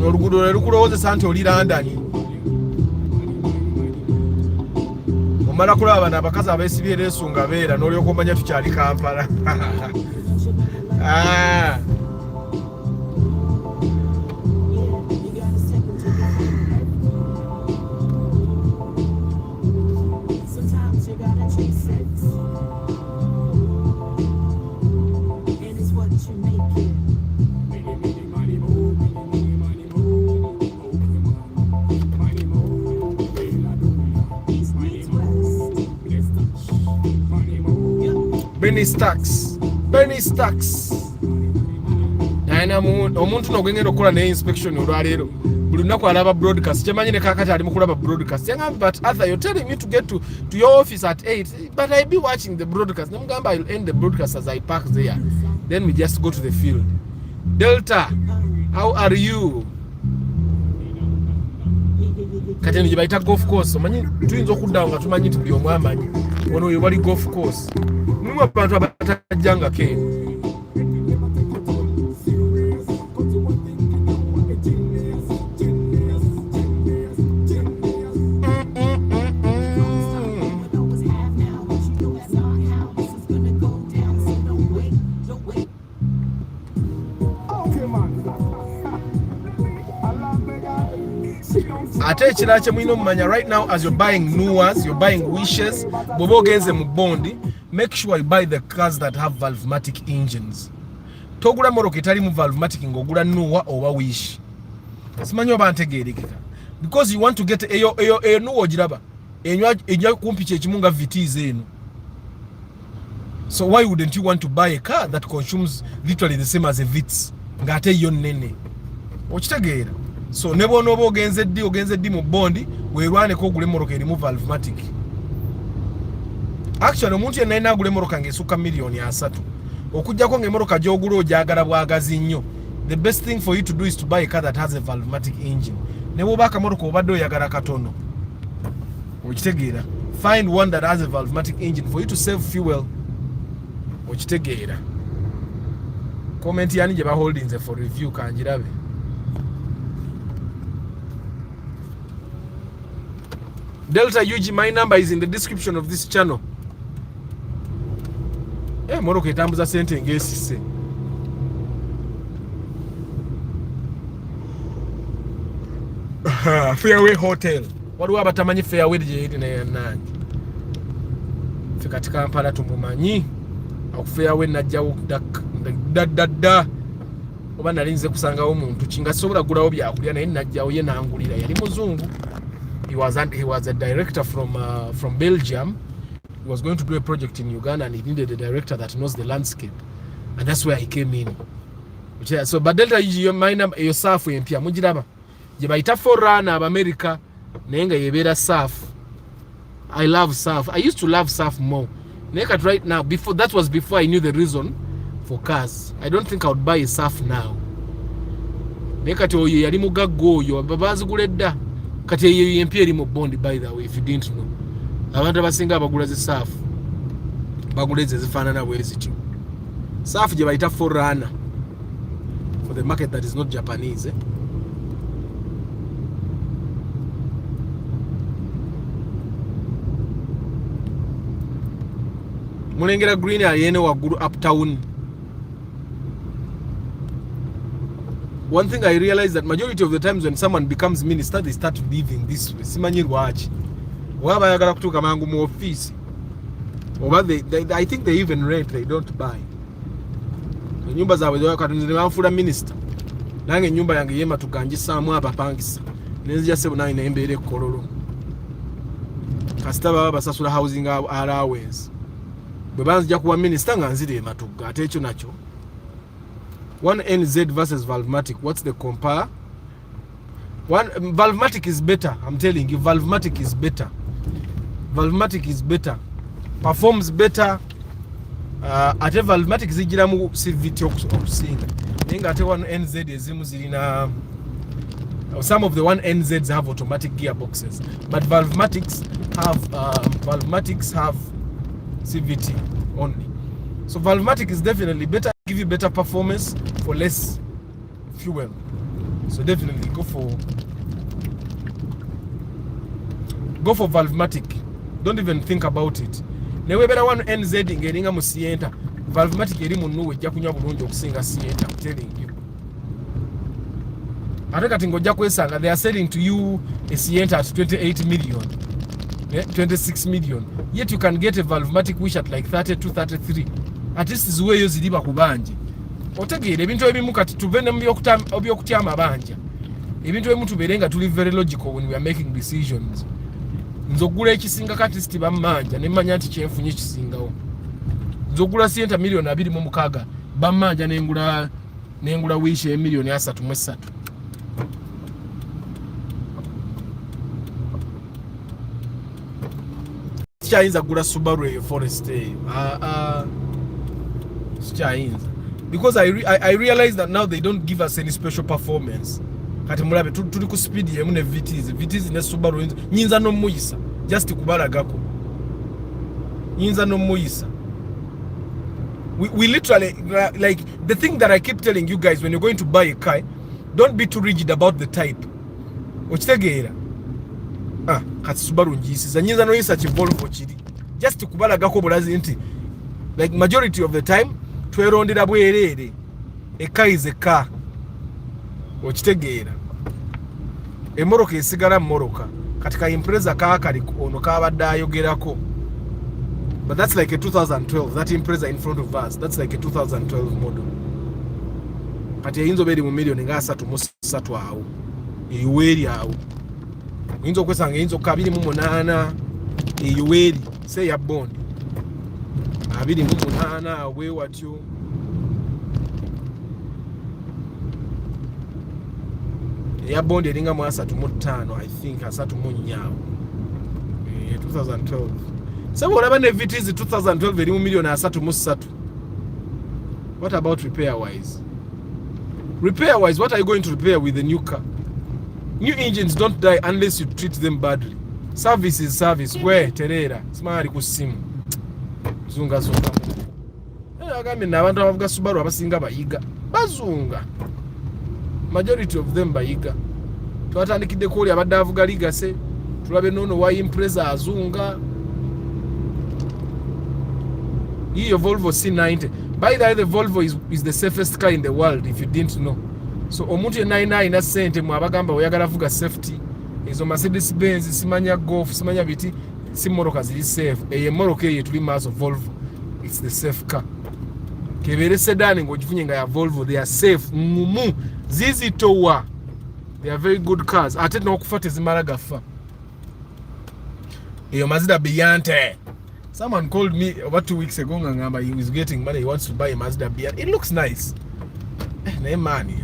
Oluguudo lukulowozesa nti oli London. Omala kulaba bano abakazi abeesibye leesu nga beera n'olyoka omanya tukyali Kampala. Benny Stacks. Naina omuntu nogengera okukola ne inspection olwaleero. Buli lunaku alaba broadcast. Kyemanyi ne kakati ali mu kulaba broadcast. Yangamba, but Arthur, you're telling me to get to your office at 8, but I'll be watching the broadcast. Namugamba, I'll end the broadcast as I park there. Then we just go to the field. Delta, how are you? kati eno gye bayita golf course omanyi tuyinza okuddawo nga tumanyi nti buli omu amanyi ono we wali golf course mulimu abantu abatajjangako eno. Ate ekirala kye mulina omumanya right now as you're buying Nuas, you're buying Wishes, bw'oba ogenze mu bondi, make sure you buy the cars that have Valvematic engines. Togula moroka etali mu Valvematic ng'ogula Nua oba Wish. Simanyi oba ntegeerekeka. Because you want to get eyo Nua ogiraba. Enywa kumpi kyekimu nga VTs eno. So why wouldn't you want to buy a car that consumes literally the same as a Vitz? Ng'ate yo nnene. Okitegeera? So nebo nobo ogenze ddi mu bondi weerwaneko ogule moroka erimu Valvematic. Actually omuntu yenna alina agule moroka ng'esukka $3,000,000 okujjako ng'emoroka gy'ogula ogyagala bwagazi nnyo. The best thing for you to do is to buy a car that has a Valvematic engine. Ne bw'oba akamoroka obadde oyagala katono okitegeera, find one that has a Valvematic engine for you to save fuel. Okitegeera. Comment yani gye baholdinze for review kanjirabe. Delta UG, my number is in the description of this channel. Moroka etambuza sente ng'esise. Fairway Hotel. Waliwo abatamanyi Fairway gye eri naye nange. Ffe kati Kampala tumumanyi. Fairway najjawo dda. Oba nali nze kusangawo omuntu kinga sobola gulawo byakulya naye najjawo ye nangulira. Yali muzungu. He was a director from Belgium. He was going to do a project in Uganda and he needed a director that knows the landscape. And that's where he came in. So but Delta my number yourself empia mujiraba. Je bayita forerunner of America naye nga yebera surf. I love surf. I used to love surf more. Naked right now, that was before I knew the reason for cars. I don't think I would buy a surf now. Naked oyo yali mugaggo oyo babaziguledda. Kati eyo empia eri mu bondi by the way if you didn't know. Abantu abasinga abagula zi surf bagula ezi zifaanana bwe zityo. Surf gye bayita forerunner for the market that is not Japanese. Mulengera green ayene waggulu uptown. One thing I realized that majority of the times when someone becomes minister, they start living this way. Simanyi lwaki. Waba yagala kutuuka mangu mu office. Oba I think they even rent, they don't buy. Nyumba zaabwe ne banfuula minister. Nange nyumba yange yema tuganjisaamu abapangisa. Nenzija sebo nayo nembeera ekkololo. Kasita baba basasula housing allowance. Bwe banzija kuwa minister nga nzire ematugga ate ekyo nakyo. One NZ versus Valvematic. What's the compare? Valvematic is better. I'm telling you, Valvematic is better. Valvematic is better. Performs better. Ate Valvematic zijiramu CVT okusinga. Nenga ate one NZ ezimu zirina. Some of the one NZs have automatic gearboxes, but Valvematics have CVT only. So Valvematic is definitely better. Give you better performance for less fuel. So definitely go for Valvematic. Don't even think about it. Newe bera one NZ ngeringa mu Sienta. Valvematic eri mu Nuwe ejja kunywa bulungi okusinga Sienta. I'm telling you. Ate kati ngojja kwesanga they are selling to you a Sienta at 28 million. 26 million. Yet you can get a Valvematic Wish at like 32, 33. At least ziweyo ziriba kubanje. Otegeera ebintu ebimu kati tuvene mu byokutya amabanja. Ebintu ebimu tuberenga tuli very logical when we are making decisions. Nzogula ekisinga kati sti bamanja ne manya nti kyenfunye kisingawo. Nzogula Sienta $2.6 bamanja nengula Wish $1.33 million. Sikyayinza gula Subaru Forester. Sikyayinza. Because I realize that now they don't give us any special performance. kati mulabe tuli ku speed yemu ne VTs ne Subaru nyinza no muyisa just kubalagako nyinza no muyisa. We literally like the thing that I keep telling you guys, when you're going to buy a car, don't be too rigid about the type. Okitegeera kati Subaru njisiza nyinza no yisa ki Volvo kiri just kubalagako bulazi nti like majority of the time twerondera bwerere ekaize ka okitegeera emoroka esigala moroka katika Impreza kali ono kabadde ayogerako, but that's like a 2012. That Impreza in front of us, that's like a 2012 model. Kati eyinzo beri mu million nga 3 awo eyiweri awo oyinza okwesanga eyinza 28 eyiweri se ya bond 28 awe watyo. Ya bond eringa mu 35 I think 34 2012. So olaba ne VTs 2012 eri mu million 33. What about repair wise? Repair wise, what are you going to repair with a new car? New engines don't die unless you treat them badly. Service is service. Where terera simari ku simu zunga agambe n'abantu abavuga Subaru abasinga bayiga bazunga, majority of them bayiga. Twatandikidde ko oli abadde avuga ligase tulabe nono wa Impreza azunga hiyo Volvo C90. By the way, the Volvo is the safest car in the world if you didn't know. So omuntu yenayina ina sente mu abagamba oyagala vuga safety izo Mercedes Benz simanya Golf simanya biti simoroka zili safe. Eye moroka ye tuli maso Volvo, it's the safe car. Kebere sedan ngojifunye nga ya Volvo, they are safe mumu zizi towa, they are very good cars. Ate no kufate zimara gafa iyo Mazda Biante. Someone called me about 2 weeks ago ngamba he was getting money, he wants to buy a Mazda Biante. It looks nice. No money.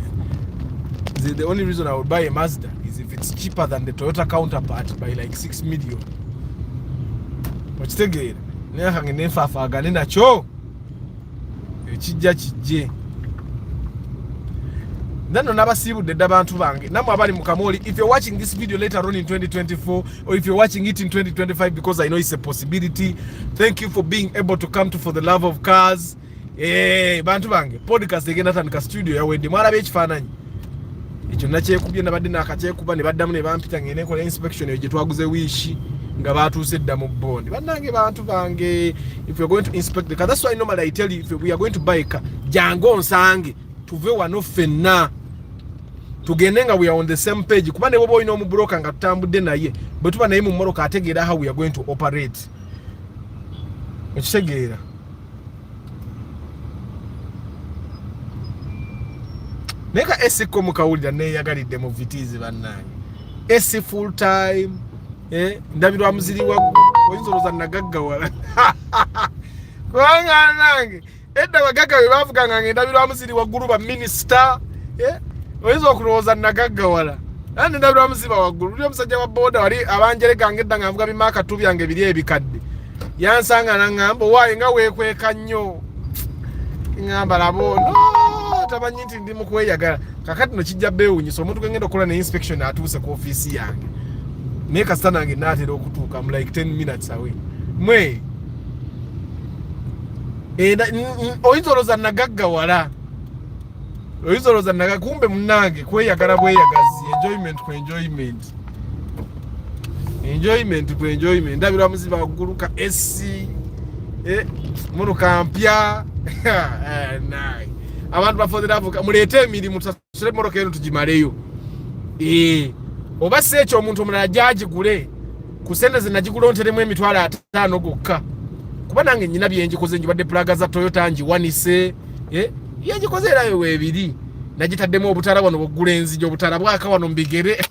The only reason I would buy a Mazda is if it's cheaper than the Toyota counterpart by like 6 million. But still nehange nefafa gane nacho ekijja kijje nano nabasibudde abantu bange namwe abali mu Kamoli. If you're watching this video later on in 2024 or if you're watching it in 2025, because I know it's a possibility, thank you for being able to come to For the Love of Cars. Bantu bange podcast egenda tandika studio ya Wedde mwalabe ekifaananyi ekyo nakyekubye nabadde nakakyekuba ne baddamu ne bampita ngene kola inspection eyo gye twaguze wishi nga batuuse dda mu bondi. Bannange bantu bange, if you're going to inspect the car, that's why normally I tell you if we are going to buy a car, jango nsange tuve wano fenna tugende nga we are on the same page. Kuba ne bobo oyina omubroka nga tutambudde naye bwe tuba naye mu mmoroka ategeera how we are going to operate. Ekitegeera neka esi ko mukawulira neyagalidde mu VTs bannange esi full time ndabirwa muziri wa oyinzoloza nagaggawala kubanga nange edda bagagga we bavuga nga ndabirwa muziri wa gulu ba minister oyinza okulowooza nagaggawala andi ndabirwa muziri wa gulu uli omusajja wa boda wali abanjereka ngedda nga avuga bimaka tu byange biri ebikadde yansanga nangamba waaye nga weekweka nnyo ngamba labono tamanyi nti ndi mu kweyagala kakati no kijja beewunyisa omuntu gengenda okukola ne inspection atuuse ku office yange naye kasita nange naatera okutuuka mu like 10 minutes away mwe oyinza olowooza nagaggawala oyinza olowooza kumbe munnange kweyagala bweyagazi enjoyment ku enjoyment ndabirwa muziba wagguluka esi munuka mpya naye abantu bafodera avuga muleete emirimu tusule moroka eno tugimaleyo oba si ekyo omuntu omulala gyagigule ku sente ze nagigulonteremu emitwalo 5 gokka kuba nange nnyina byenjikoze njibadde pulaga za Toyota njiwanise yagikoze era yo weebiri nagitaddemu obutala wano bwogula enzigi obutala bwaka wano mbigere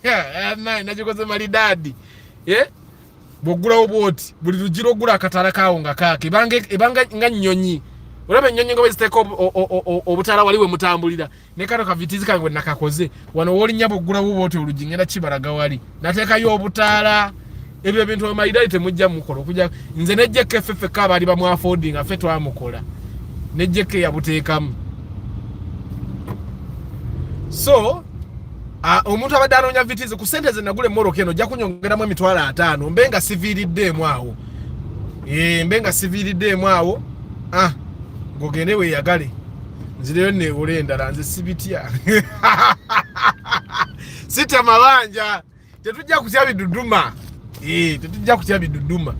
nagikoze malidadi bwogulawo bwoti buli lugiro ogula akatala kawo nga kaake ebanga nga nnyonyi olaba ennyonyi nga bweziteeka obutala waliwe mutambulira ne kano kavitizi kange nakakoze wano wolinnya bwogulawo bwoti olugi ngenda kibalaga wali nateekayo obutala ebyo ebintu amalidadi temujja mukola okuja nze nejjeka effeffeka abaali bamwafodinga ffe twamukola nejjeka yabuteekamu. So omuntu abadde anoonya vitizi ku sente ze nagula emmoroka eno ojja kunyongeramu emitwalo 5 mbenga siviiriddeemu awo mbenga siviiriddeemu awo ng'ogende weeyagale nzireyo neewole endala nze sibitya sita mabanja tetujja kutya biduduma tetujja kutya biduduma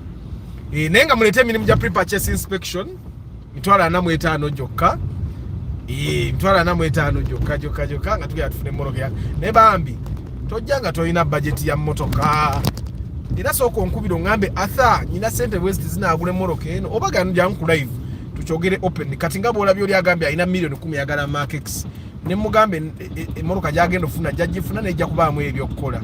naye nga muleete emirimu gya pre-purchase inspection mitwalo 45 gyokka mitwalo 45 gyokka nga tugenda tufune emmoroka ya naye bambi tojja nga tolina bajeti ya mmotoka era sooka onkubira oŋŋambe atha nyina sente bwezi zinaagula emmoroka eno oba gano janku live tukyogere open kati nga bwolabye oli agambye alina million 10 yagala markex ne mugambe emmoroka gyagenda ofuna jjagifuna nejja kubaamu ebyokukola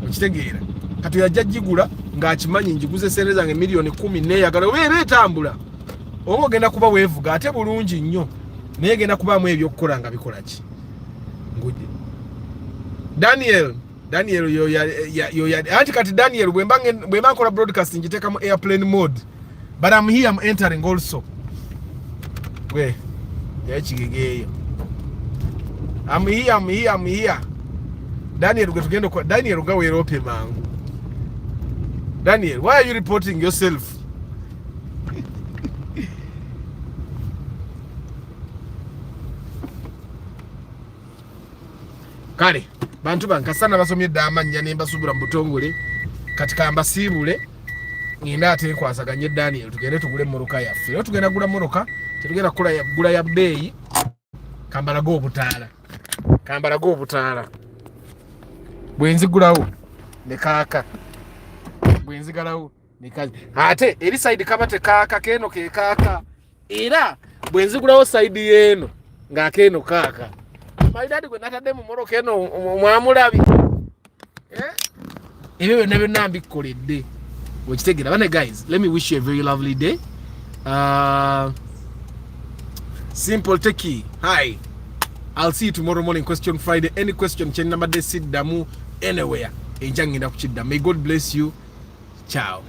okitegeera kati yajja gigula ng'akimanyi njiguze sente zange million 10 neeyagala obeera etambula oba ogenda kuba weevuga ate bulungi nnyo naye egenda kubaamu ebyokukola nga bikola ki nguje Daniel yo anti kati Daniel bwemba nkola broadcasting ngiteekamu airplane mode but I'm here, I'm entering also we yakigegeeyo I'm here Daniel gwe tugenda kwa Daniel nga weerope mangu Daniel, why are you reporting yourself? Kale bantu bankasana basomye dda amannya ne mbasubira mu butongole kati kambasiibule ngenda ate nkwasaganye Daniel tugende tugule emmoroka yaffe era tugenda gula emmoroka tetugenda gula ya bbeeyi kambalago obutaala bwenzigulawo ne kaaka bwenzigalawo ne kazi ate eri side kaba tekaaka keno ke kaaka era bwenzigulawo side yeeno ng'akeeno kaaka maidadi gwe natadde mu mmoroka eno mwamulabi ebyo byonna byonna mbikoledde wekitegera bane guys let me wish you a very lovely day simple techie hi I'll see you tomorrow morning question Friday any question kyenambadde siddamu anywhere enja ngenda kukidda may God bless you ciao